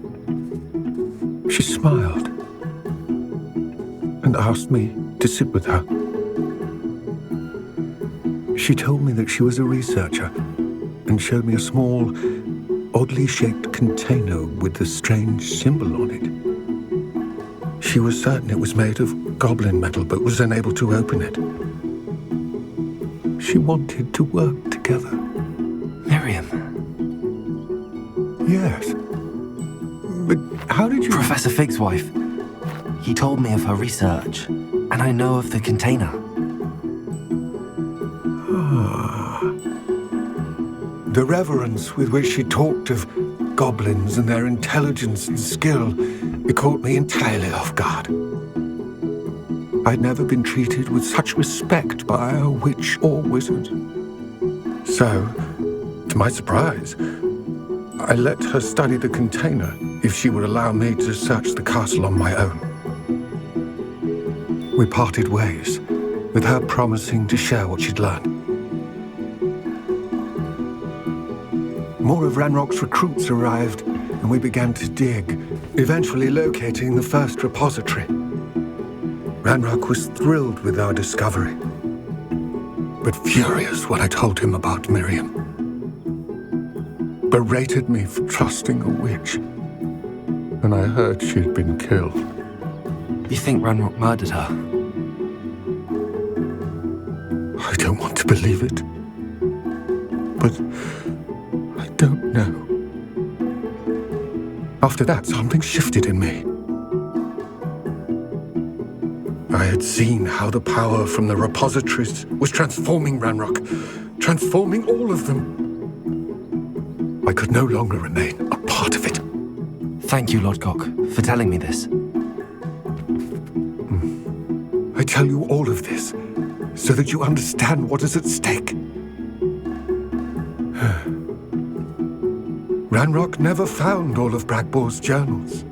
Speaker 12: she smiled and asked me to sit with her. She told me that she was a researcher and showed me a small, oddly shaped container with a strange symbol on it. She was certain it was made of goblin metal, but was unable to open it. She wanted to work together.
Speaker 2: Miriam.
Speaker 12: Yes. But how did you...
Speaker 2: Professor Fig's wife. He told me of her research, and I know of the container.
Speaker 12: The reverence with which she talked of goblins and their intelligence and skill, it caught me entirely off guard. I'd never been treated with such respect by a witch or wizard. So, to my surprise, I let her study the container if she would allow me to search the castle on my own. We parted ways, with her promising to share what she'd learned. More of Ranrock's recruits arrived, and we began to dig, eventually locating the first repository. Ranrock was thrilled with our discovery, but furious when I told him about Miriam. Berated me for trusting a witch, and I heard she'd been killed.
Speaker 2: You think Ranrock murdered her?
Speaker 12: I don't want to believe it, but I don't know. After that, something shifted in me. I had seen how the power from the repositories was transforming Ranrock, transforming all of them. I could no longer remain a part of it.
Speaker 2: Thank you, Lodgok, for telling me this.
Speaker 12: I tell you all of this so that you understand what is at stake. Ranrock never found all of Bragbor's journals.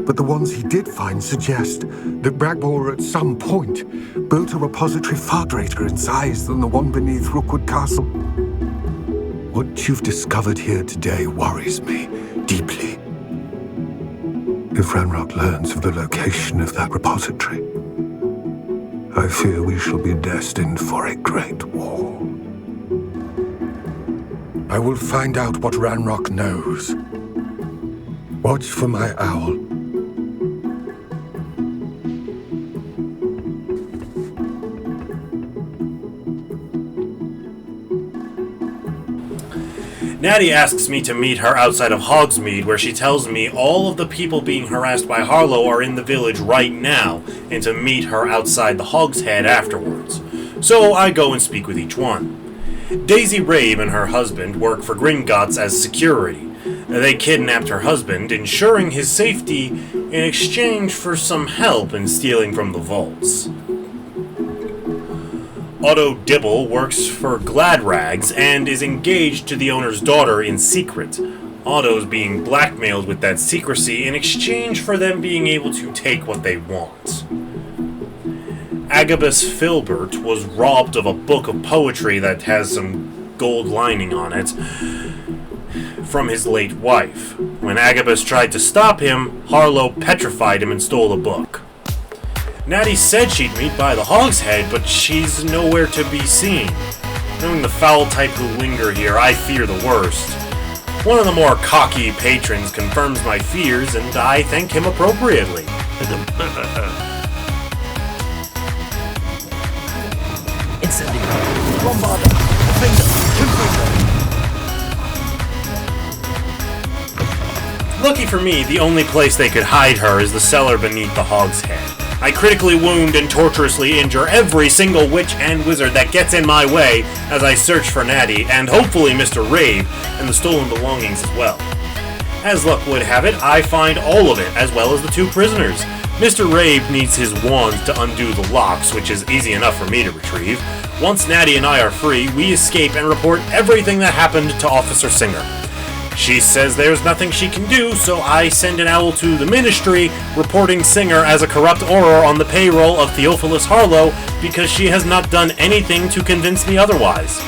Speaker 12: But the ones he did find suggest that Bragbor at some point built a repository far greater in size than the one beneath Rookwood Castle. What you've discovered here today worries me deeply. If Ranrock learns of the location of that repository, I fear we shall be destined for a great war. I will find out what Ranrock knows. Watch for my owl.
Speaker 1: Natty asks me to meet her outside of Hogsmeade, where she tells me all of the people being harassed by Harlow are in the village right now, and to meet her outside the Hog's Head afterwards. So I go and speak with each one. Daisy Rave and her husband work for Gringotts as security. They kidnapped her husband, ensuring his safety in exchange for some help in stealing from the vaults. Otto Dibble works for Gladrags and is engaged to the owner's daughter in secret. Otto's being blackmailed with that secrecy in exchange for them being able to take what they want. Agabus Filbert was robbed of a book of poetry that has some gold lining on it. from his late wife. When Agabus tried to stop him, Harlow petrified him and stole a book. Natty said she'd meet by the Hog's Head, but she's nowhere to be seen. Knowing the foul type who linger here, I fear the worst. One of the more cocky patrons confirms my fears, and I thank him appropriately.
Speaker 5: Instantly. Bombarder. Finger.
Speaker 1: Lucky for me, the only place they could hide her is the cellar beneath the Hog's Head. I critically wound and torturously injure every single witch and wizard that gets in my way as I search for Natty, and hopefully Mr. Rave, and the stolen belongings as well. As luck would have it, I find all of it, as well as the 2 prisoners. Mr. Rave needs his wand to undo the locks, which is easy enough for me to retrieve. Once Natty and I are free, we escape and report everything that happened to Officer Singer. She says there's nothing she can do, so I send an owl to the Ministry, reporting Singer as a corrupt Auror on the payroll of Theophilus Harlow because she has not done anything to convince me otherwise.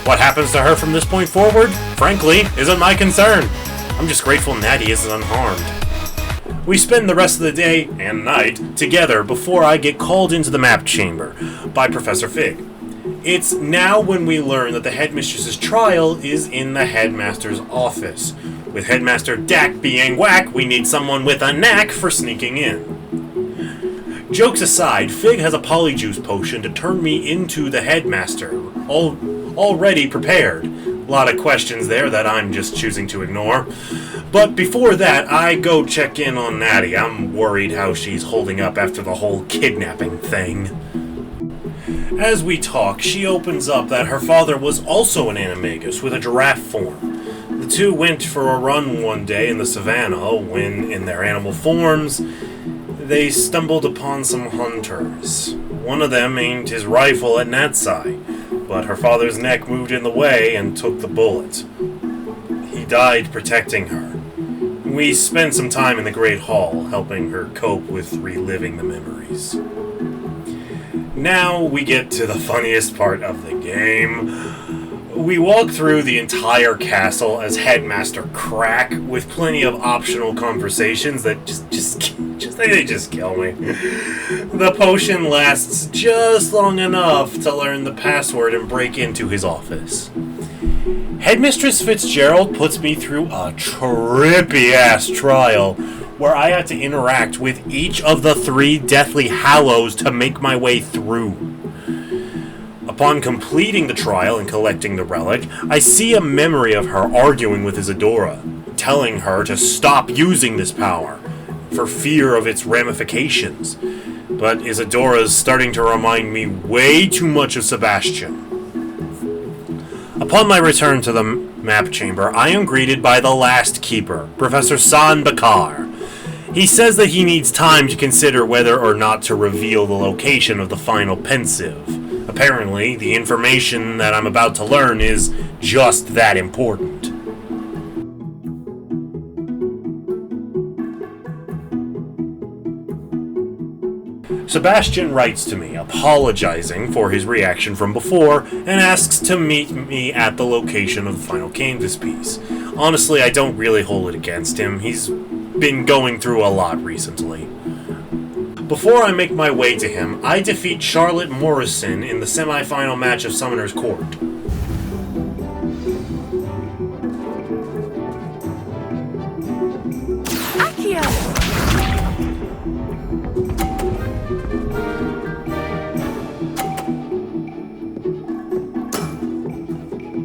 Speaker 1: What happens to her from this point forward, frankly, isn't my concern. I'm just grateful Natty isn't unharmed. We spend the rest of the day and night together before I get called into the map chamber by Professor Fig. It's now when we learn that the headmistress's trial is in the headmaster's office. With Headmaster Dak being whack, we need someone with a knack for sneaking in. Jokes aside, Fig has a polyjuice potion to turn me into the headmaster, already prepared. A lot of questions there that I'm just choosing to ignore. But before that, I go check in on Natty. I'm worried how she's holding up after the whole kidnapping thing. As we talk, she opens up that her father was also an animagus with a giraffe form. The 2 went for a run one day in the savannah when, in their animal forms, they stumbled upon some hunters. One of them aimed his rifle at Natsai, but her father's neck moved in the way and took the bullet. He died protecting her. We spent some time in the Great Hall, helping her cope with reliving the memories. Now we get to the funniest part of the game. We walk through the entire castle as Headmaster Crack with plenty of optional conversations that just kill me. The potion lasts just long enough to learn the password and break into his office. Headmistress Fitzgerald puts me through a trippy-ass trial where I had to interact with each of the 3 Deathly Hallows to make my way through. Upon completing the trial and collecting the relic, I see a memory of her arguing with Isadora, telling her to stop using this power, for fear of its ramifications. But Isadora's starting to remind me way too much of Sebastian. Upon my return to the map chamber, I am greeted by the last keeper, Professor San Bakar. He says that he needs time to consider whether or not to reveal the location of the final pensive. Apparently, the information that I'm about to learn is just that important. Sebastian writes to me, apologizing for his reaction from before, and asks to meet me at the location of the final canvas piece. Honestly, I don't really hold it against him. He's been going through a lot recently. Before I make my way to him, I defeat Charlotte Morrison in the semi-final match of Summoner's Court.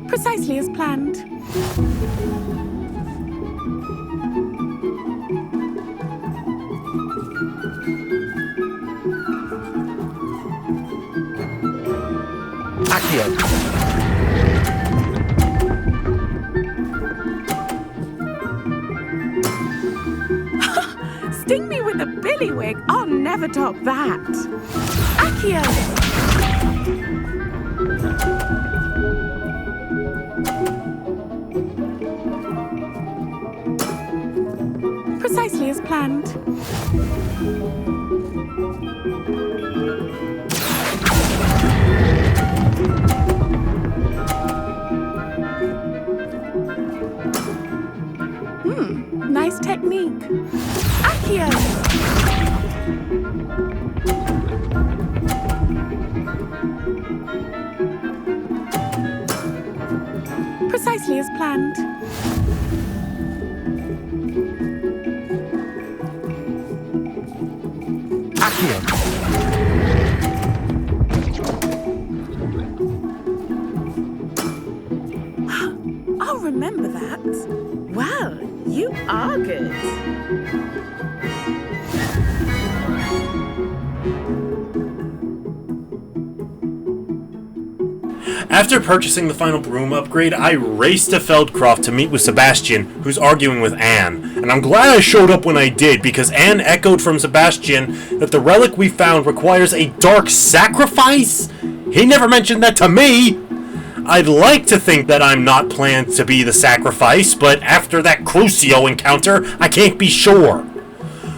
Speaker 14: Precisely as planned.
Speaker 5: Accio.
Speaker 14: Sting me with a billywig. I'll never top that. Accio. Precisely as planned. Accio! Precisely as planned.
Speaker 4: Accio!
Speaker 14: I'll remember that. Well, you are good.
Speaker 1: After purchasing the final broom upgrade, I raced to Feldcroft to meet with Sebastian, who's arguing with Anne. And I'm glad I showed up when I did, because Anne echoed from Sebastian that the relic we found requires a dark sacrifice? He never mentioned that to me! I'd like to think that I'm not planned to be the sacrifice, but after that Crucio encounter, I can't be sure.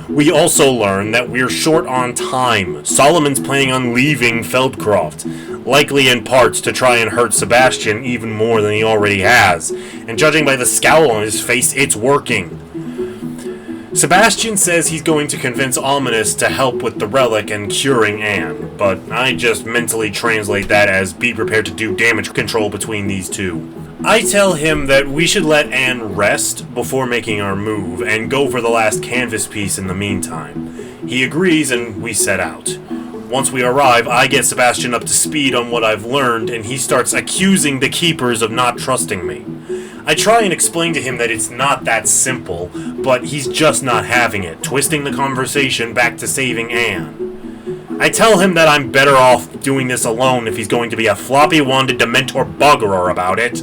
Speaker 1: We also learn that we're short on time. Solomon's planning on leaving Feldcroft, likely in parts to try and hurt Sebastian even more than he already has. And judging by the scowl on his face, it's working. Sebastian says he's going to convince Ominous to help with the relic and curing Anne, but I just mentally translate that as be prepared to do damage control between these two. I tell him that we should let Anne rest before making our move, and go for the last canvas piece in the meantime. He agrees, and we set out. Once we arrive, I get Sebastian up to speed on what I've learned, and he starts accusing the keepers of not trusting me. I try and explain to him that it's not that simple, but he's just not having it, twisting the conversation back to saving Anne. I tell him that I'm better off doing this alone if he's going to be a floppy-wanded Dementor buggerer about it.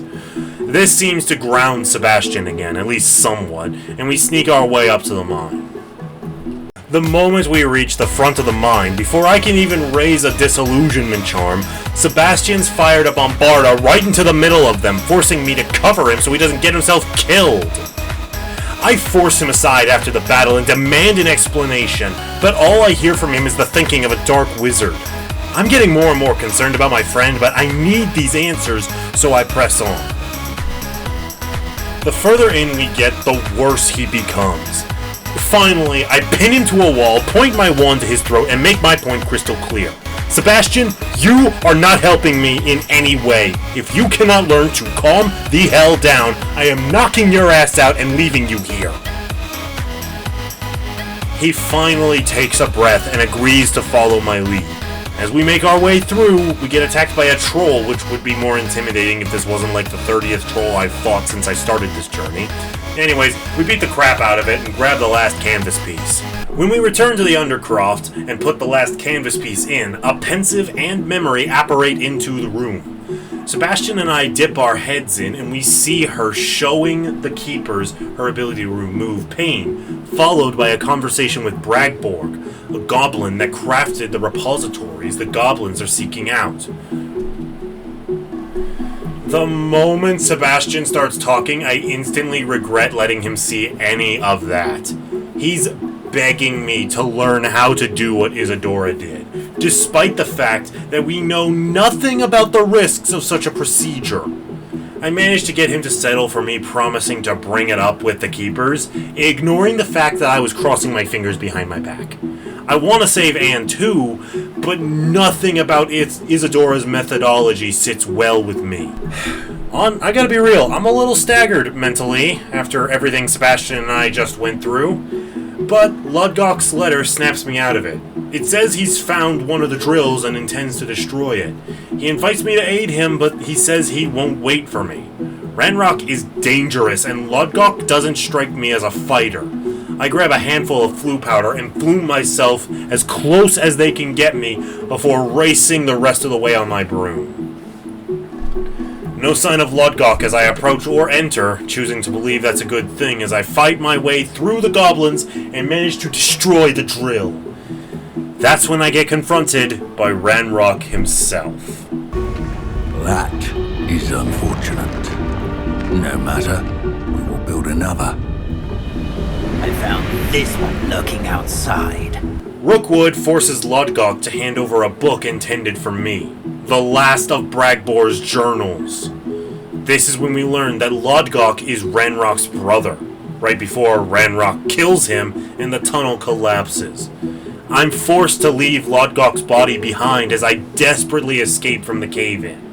Speaker 1: This seems to ground Sebastian again, at least somewhat, and we sneak our way up to the mine. The moment we reach the front of the mine, before I can even raise a disillusionment charm, Sebastian's fired a bombarda right into the middle of them, forcing me to cover him so he doesn't get himself killed. I force him aside after the battle and demand an explanation, but all I hear from him is the thinking of a dark wizard. I'm getting more and more concerned about my friend, but I need these answers, so I press on. The further in we get, the worse he becomes. Finally, I pin him to a wall, point my wand to his throat, and make my point crystal clear. Sebastian, you are not helping me in any way. If you cannot learn to calm the hell down, I am knocking your ass out and leaving you here. He finally takes a breath and agrees to follow my lead. As we make our way through, we get attacked by a troll, which would be more intimidating if this wasn't like the 30th troll I've fought since I started this journey. Anyways, we beat the crap out of it and grab the last canvas piece. When we return to the Undercroft and put the last canvas piece in, a pensive and memory apparate into the room. Sebastian and I dip our heads in and we see her showing the keepers her ability to remove pain, followed by a conversation with Bragborg, a goblin that crafted the repositories the goblins are seeking out. The moment Sebastian starts talking, I instantly regret letting him see any of that. He's begging me to learn how to do what Isadora did, despite the fact that we know nothing about the risks of such a procedure. I managed to get him to settle for me promising to bring it up with the keepers, ignoring the fact that I was crossing my fingers behind my back. I want to save Anne too, but nothing about Isadora's methodology sits well with me. I gotta be real, I'm a little staggered mentally after everything Sebastian and I just went through, but Ludgok's letter snaps me out of it. It says he's found one of the drills and intends to destroy it. He invites me to aid him, but he says he won't wait for me. Ranrock is dangerous, and Ludgok doesn't strike me as a fighter. I grab a handful of flu powder and flume myself as close as they can get me before racing the rest of the way on my broom. No sign of Ludgok as I approach or enter, choosing to believe that's a good thing as I fight my way through the goblins and manage to destroy the drill. That's when I get confronted by Ranrock himself.
Speaker 11: That is unfortunate. No matter, we will build another.
Speaker 10: I found this one lurking outside.
Speaker 1: Rookwood forces Ludgok to hand over a book intended for me, the last of Bragbor's journals. This is when we learn that Ludgok is Ranrock's brother. right before Ranrock kills him and the tunnel collapses. I'm forced to leave Lodgok's body behind as I desperately escape from the cave-in.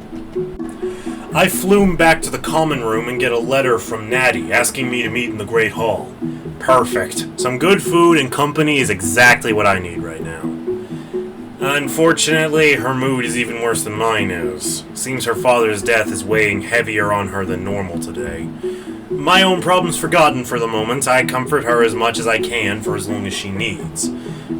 Speaker 1: I flume back to the common room and get a letter from Natty asking me to meet in the Great Hall. Perfect. Some good food and company is exactly what I need right now. Unfortunately, her mood is even worse than mine is. Seems her father's death is weighing heavier on her than normal today. My own problems forgotten for the moment, I comfort her as much as I can for as long as she needs.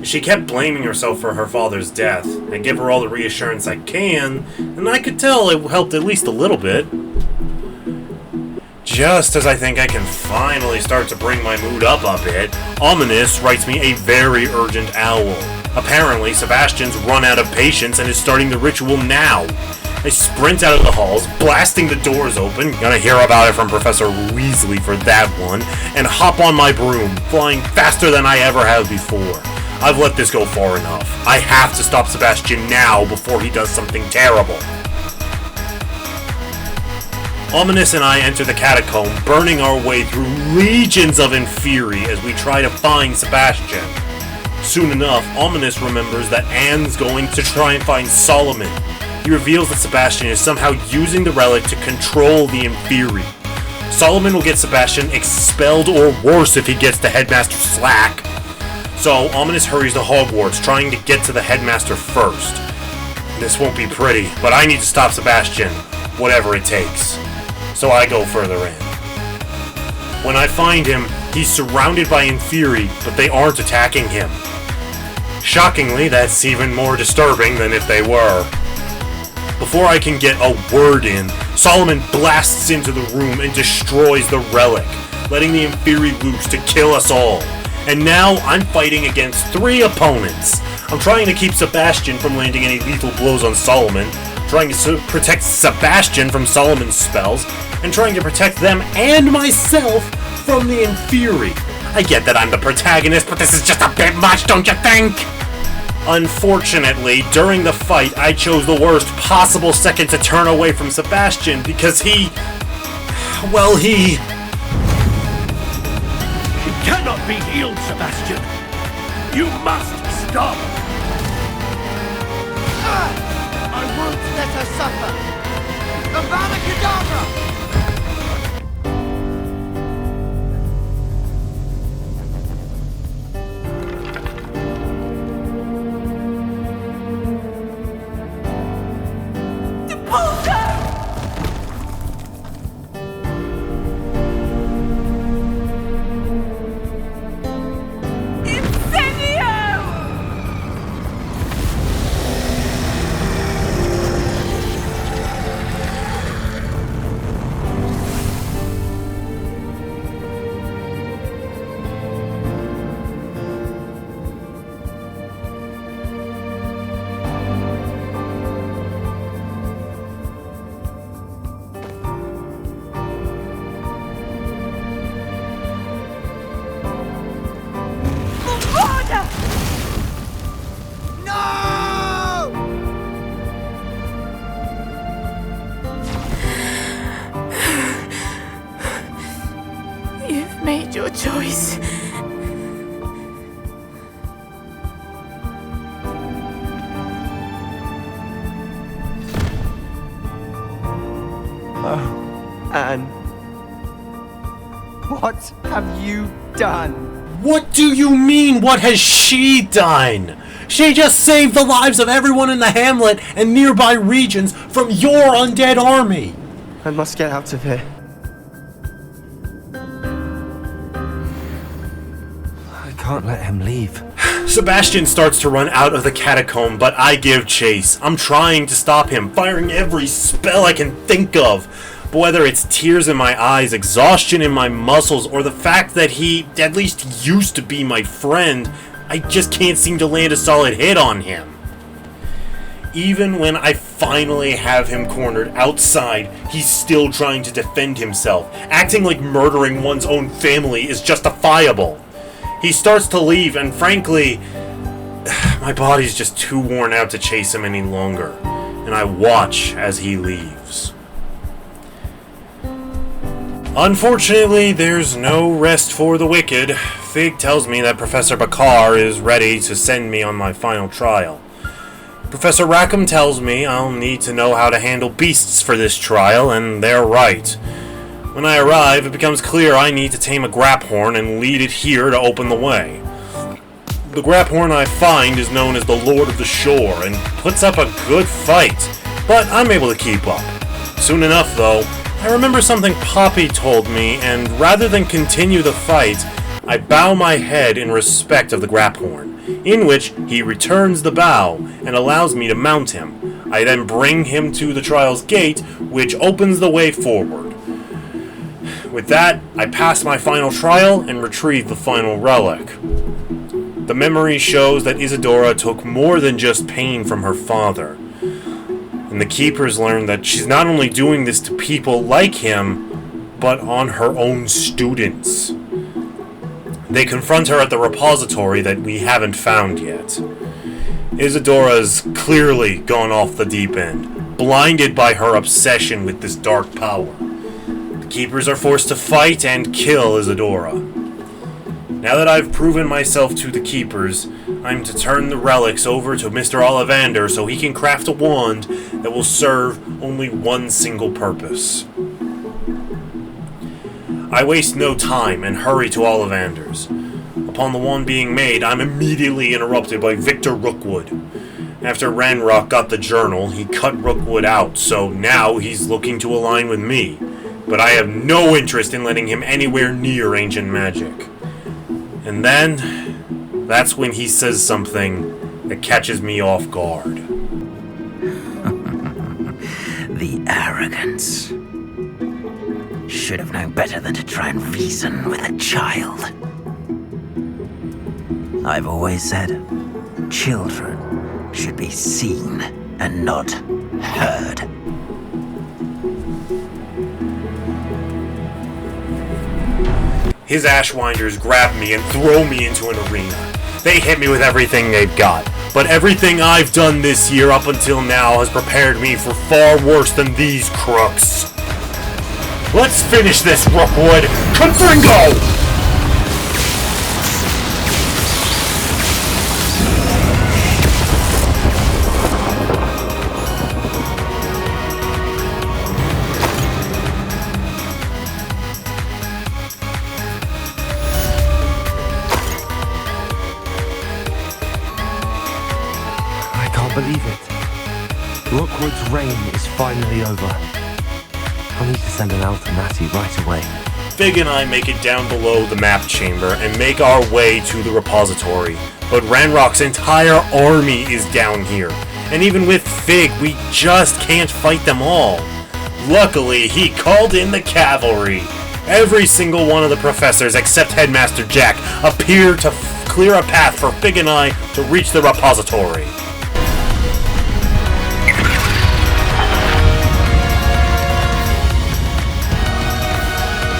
Speaker 1: She kept blaming herself for her father's death. I give her all the reassurance I can, and I could tell it helped at least a little bit. Just as I think I can finally start to bring my mood up a bit, Ominous writes me a very urgent owl. Apparently, Sebastian's run out of patience and is starting the ritual now. I sprint out of the halls, blasting the doors open, gonna hear about it from Professor Weasley for that one, and hop on my broom, flying faster than I ever have before. I've let this go far enough. I have to stop Sebastian now before he does something terrible. Ominous and I enter the catacomb, burning our way through legions of Inferi as we try to find Sebastian. Soon enough, Ominous remembers that Anne's going to try and find Solomon. He reveals that Sebastian is somehow using the relic to control the Inferi. Solomon will get Sebastian expelled or worse if he gets the headmaster slack. So, Ominous hurries to Hogwarts, trying to get to the headmaster first. This won't be pretty, but I need to stop Sebastian, whatever it takes. So I go further in. When I find him, he's surrounded by Inferi, but they aren't attacking him. Shockingly, that's even more disturbing than if they were. Before I can get a word in, Solomon blasts into the room and destroys the relic, letting the Inferi loose to kill us all. And now I'm fighting against 3 opponents. I'm trying to keep Sebastian from landing any lethal blows on Solomon, trying to protect Sebastian from Solomon's spells, and trying to protect them and myself from the Inferi. I get that I'm the protagonist, but this is just a bit much, don't you think? Unfortunately, during the fight, I chose the worst possible second to turn away from Sebastian because he
Speaker 4: cannot be healed, Sebastian. You must stop.
Speaker 3: I won't let her suffer. Avada Kedavra!
Speaker 13: Made your choice.
Speaker 15: Oh, Anne. What have you done?
Speaker 1: What do you mean, what has she done? She just saved the lives of everyone in the hamlet and nearby regions from your undead army.
Speaker 15: I must get out of here.
Speaker 2: Can't let him leave.
Speaker 1: Sebastian starts to run out of the catacomb, but I give chase. I'm trying to stop him, firing every spell I can think of. But whether it's tears in my eyes, exhaustion in my muscles, or the fact that he at least used to be my friend, I just can't seem to land a solid hit on him. Even when I finally have him cornered outside, he's still trying to defend himself, acting like murdering one's own family is justifiable. He starts to leave, and frankly, my body's just too worn out to chase him any longer, and I watch as he leaves. Unfortunately, there's no rest for the wicked. Fig tells me that Professor Bakar is ready to send me on my final trial. Professor Rackham tells me I'll need to know how to handle beasts for this trial, and they're right. When I arrive, it becomes clear I need to tame a Graphorn and lead it here to open the way. The Graphorn I find is known as the Lord of the Shore and puts up a good fight, but I'm able to keep up. Soon enough, though, I remember something Poppy told me, and rather than continue the fight, I bow my head in respect of the Graphorn, in which he returns the bow and allows me to mount him. I then bring him to the trial's gate, which opens the way forward. With that, I pass my final trial and retrieve the final relic. The memory shows that Isadora took more than just pain from her father. And the Keepers learn that she's not only doing this to people like him, but on her own students. They confront her at the repository that we haven't found yet. Isadora's clearly gone off the deep end, blinded by her obsession with this dark power. The Keepers are forced to fight and kill Isadora. Now that I've proven myself to the Keepers, I'm to turn the relics over to Mr. Ollivander so he can craft a wand that will serve only one single purpose. I waste no time and hurry to Ollivander's. Upon the wand being made, I'm immediately interrupted by Victor Rookwood. After Ranrock got the journal, he cut Rookwood out, so now he's looking to align with me. But I have no interest in letting him anywhere near ancient magic. And then, that's when he says something that catches me off guard.
Speaker 16: The arrogance. Should have known better than to try and reason with a child. I've always said, children should be seen and not heard.
Speaker 1: His Ashwinders grab me and throw me into an arena. They hit me with everything they've got, but everything I've done this year up until now has prepared me for far worse than these crooks. Let's finish this, Rookwood! Confringo!
Speaker 2: Believe it. Rookwood's reign is finally over. I need to send an Alternati right away.
Speaker 1: Fig and I make it down below the map chamber and make our way to the repository. But Ranrock's entire army is down here. And even with Fig, we just can't fight them all. Luckily, he called in the cavalry. Every single one of the professors except Headmaster Jack appeared to clear a path for Fig and I to reach the repository.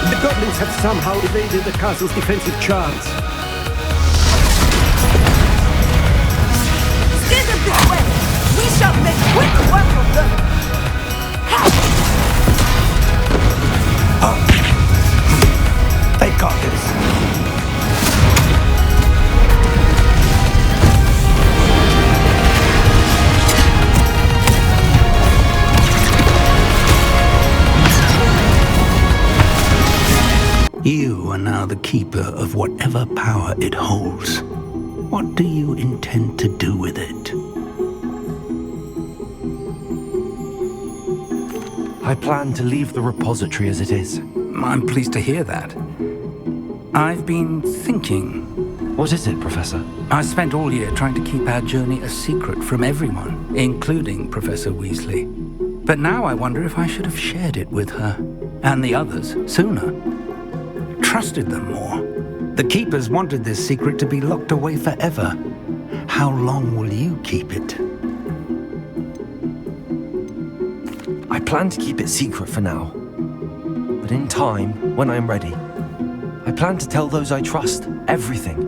Speaker 4: The goblins have somehow evaded the castle's defensive charms.
Speaker 3: Stand up this way! We shall make quick work of them!
Speaker 16: They got this.
Speaker 11: You are now the keeper of whatever power it holds. What do you intend to do with it?
Speaker 2: I plan to leave the repository as it is.
Speaker 17: I'm pleased to hear that. I've been thinking.
Speaker 2: What is it, Professor?
Speaker 17: I spent all year trying to keep our journey a secret from everyone, including Professor Weasley. But now I wonder if I should have shared it with her, and the others, sooner. Trusted them more. The Keepers wanted this secret to be locked away forever.
Speaker 11: How long will you keep it?
Speaker 2: I plan to keep it secret for now. But in time, when I'm ready, I plan to tell those I trust everything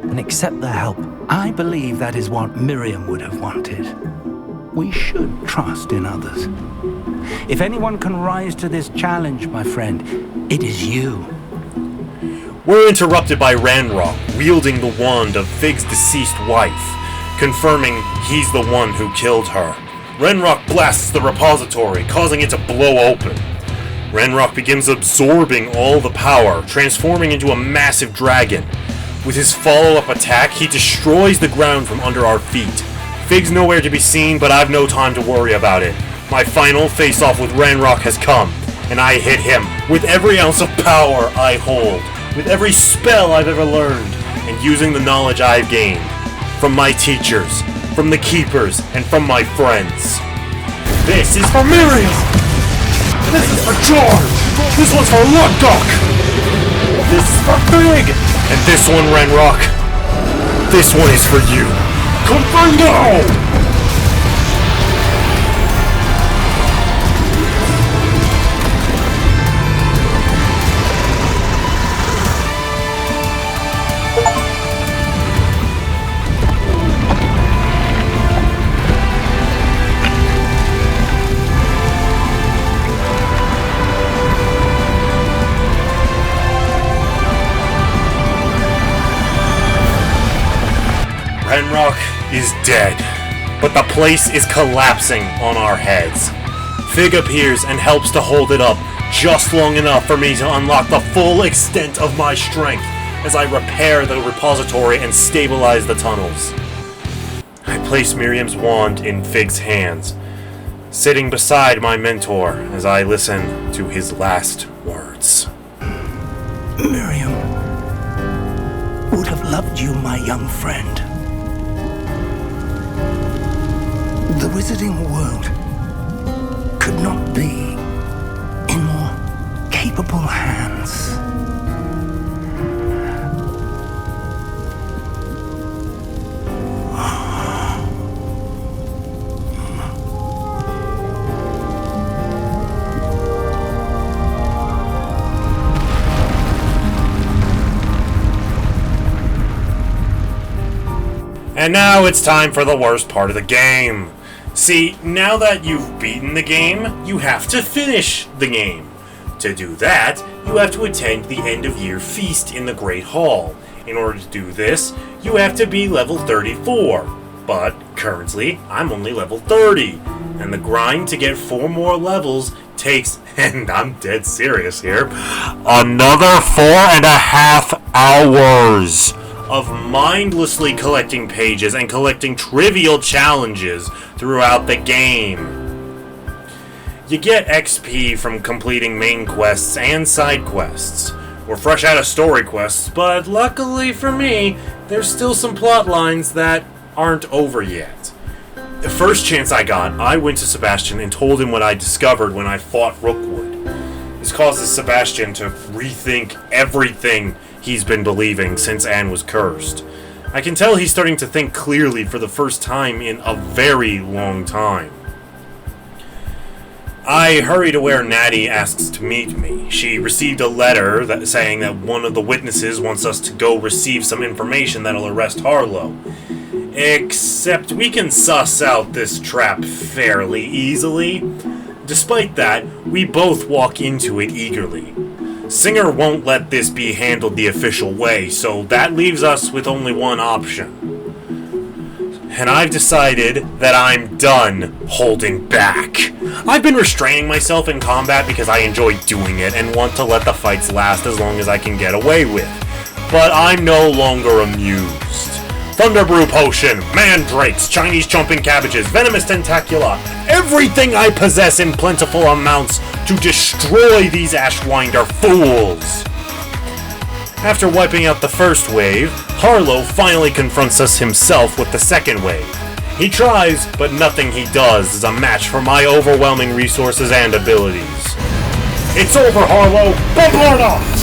Speaker 2: and accept their help.
Speaker 17: I believe that is what Miriam would have wanted.
Speaker 11: We should trust in others. If anyone can rise to this challenge, my friend, it is you.
Speaker 1: We're interrupted by Ranrock wielding the wand of Fig's deceased wife, confirming he's the one who killed her. Ranrock blasts the repository, causing it to blow open. Ranrock begins absorbing all the power, transforming into a massive dragon. With his follow-up attack, he destroys the ground from under our feet. Fig's nowhere to be seen, but I've no time to worry about it. My final face-off with Ranrock has come, and I hit him with every ounce of power I hold, with every spell I've ever learned, and using the knowledge I've gained. From my teachers, from the Keepers, and from my friends. This is for Miriam! This is for George! This one's for Luck-Duck! This is for Fig! And this one, Ranrock. This one is for you. Confringo! Ranrock is dead, but the place is collapsing on our heads. Fig appears and helps to hold it up just long enough for me to unlock the full extent of my strength as I repair the repository and stabilize the tunnels. I place Miriam's wand in Fig's hands, sitting beside my mentor as I listen to his last words.
Speaker 11: Miriam would have loved you, my young friend. The wizarding world could not be in more capable hands.
Speaker 1: And now it's time for the worst part of the game. See, now that you've beaten the game, you have to finish the game. To do that, you have to attend the end-of-year feast in the Great Hall. In order to do this, you have to be level 34. But currently, I'm only level 30. And the grind to get 4 more levels takes, and I'm dead serious here, another 4.5 hours of mindlessly collecting pages and collecting trivial challenges throughout the game. You get XP from completing main quests and side quests. We're fresh out of story quests, but luckily for me, there's still some plot lines that aren't over yet. The first chance I got, I went to Sebastian and told him what I discovered when I fought Rookwood. This causes Sebastian to rethink everything he's been believing since Anne was cursed. I can tell he's starting to think clearly for the first time in a very long time. I hurry to where Natty asks to meet me. She received a letter saying that one of the witnesses wants us to go receive some information that'll arrest Harlow. Except we can suss out this trap fairly easily. Despite that, we both walk into it eagerly. Singer won't let this be handled the official way, so that leaves us with only one option. And I've decided that I'm done holding back. I've been restraining myself in combat because I enjoy doing it and want to let the fights last as long as I can get away with. But I'm no longer amused. Thunderbrew Potion, Mandrakes, Chinese Chomping Cabbages, Venomous Tentacula, everything I possess in plentiful amounts to destroy these Ashwinder fools! After wiping out the first wave, Harlow finally confronts us himself with the second wave. He tries, but nothing he does is a match for my overwhelming resources and abilities. It's over, Harlow! Bombard off!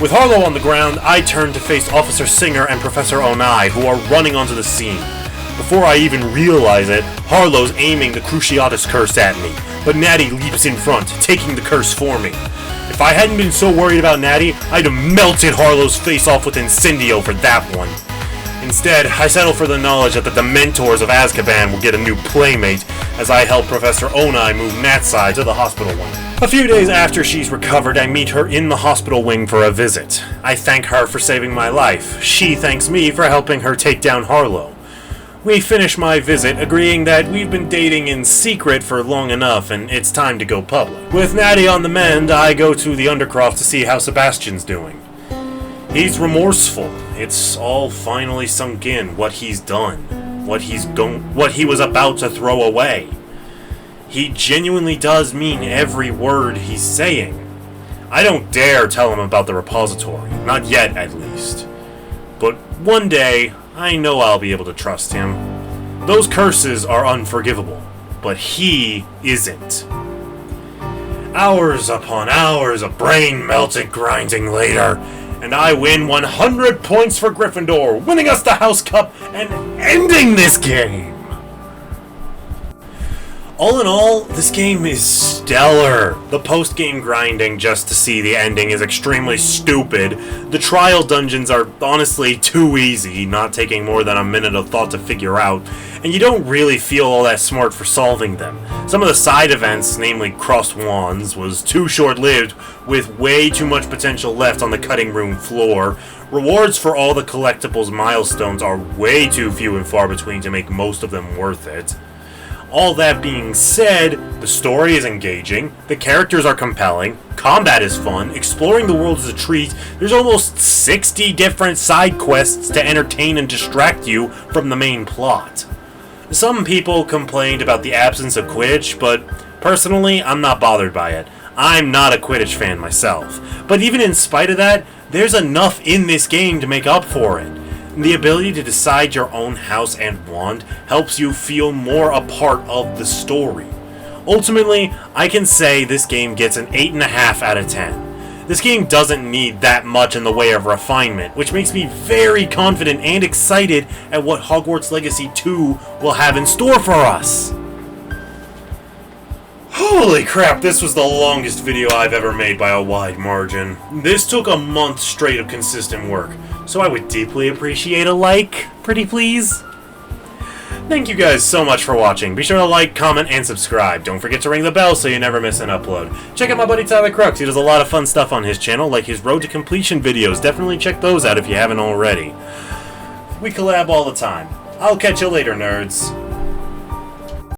Speaker 1: With Harlow on the ground, I turn to face Officer Singer and Professor Onai, who are running onto the scene. Before I even realize it, Harlow's aiming the Cruciatus curse at me, but Natty leaps in front, taking the curse for me. If I hadn't been so worried about Natty, I'd have melted Harlow's face off with Incendio for that one. Instead, I settle for the knowledge that the Dementors of Azkaban will get a new playmate, as I help Professor Onai move Natsai to the hospital wing. A few days after she's recovered, I meet her in the hospital wing for a visit. I thank her for saving my life. She thanks me for helping her take down Harlow. We finish my visit, agreeing that we've been dating in secret for long enough and it's time to go public. With Natty on the mend, I go to the Undercroft to see how Sebastian's doing. He's remorseful. It's all finally sunk in what he's done, what he was about to throw away. He genuinely does mean every word he's saying. I don't dare tell him about the repository, not yet at least. But one day, I know I'll be able to trust him. Those curses are unforgivable, but he isn't. Hours upon hours of brain-melted grinding later, and I win 100 points for Gryffindor, winning us the House Cup and ending this game! All in all, this game is stellar. The post-game grinding just to see the ending is extremely stupid. The trial dungeons are honestly too easy, not taking more than a minute of thought to figure out, and you don't really feel all that smart for solving them. Some of the side events, namely Crossed Wands, was too short-lived, with way too much potential left on the cutting room floor. Rewards for all the collectibles milestones are way too few and far between to make most of them worth it. All that being said, the story is engaging, the characters are compelling, combat is fun, exploring the world is a treat, there's almost 60 different side quests to entertain and distract you from the main plot. Some people complained about the absence of Quidditch, but personally, I'm not bothered by it. I'm not a Quidditch fan myself. But even in spite of that, there's enough in this game to make up for it. The ability to decide your own house and wand helps you feel more a part of the story. Ultimately, I can say this game gets an 8.5 out of 10. This game doesn't need that much in the way of refinement, which makes me very confident and excited at what Hogwarts Legacy 2 will have in store for us. Holy crap, this was the longest video I've ever made by a wide margin. This took a month straight of consistent work, so I would deeply appreciate a like, pretty please. Thank you guys so much for watching. Be sure to like, comment, and subscribe. Don't forget to ring the bell so you never miss an upload. Check out my buddy Tyler Crux. He does a lot of fun stuff on his channel, like his Road to Completion videos. Definitely check those out if you haven't already. We collab all the time. I'll catch you later, nerds.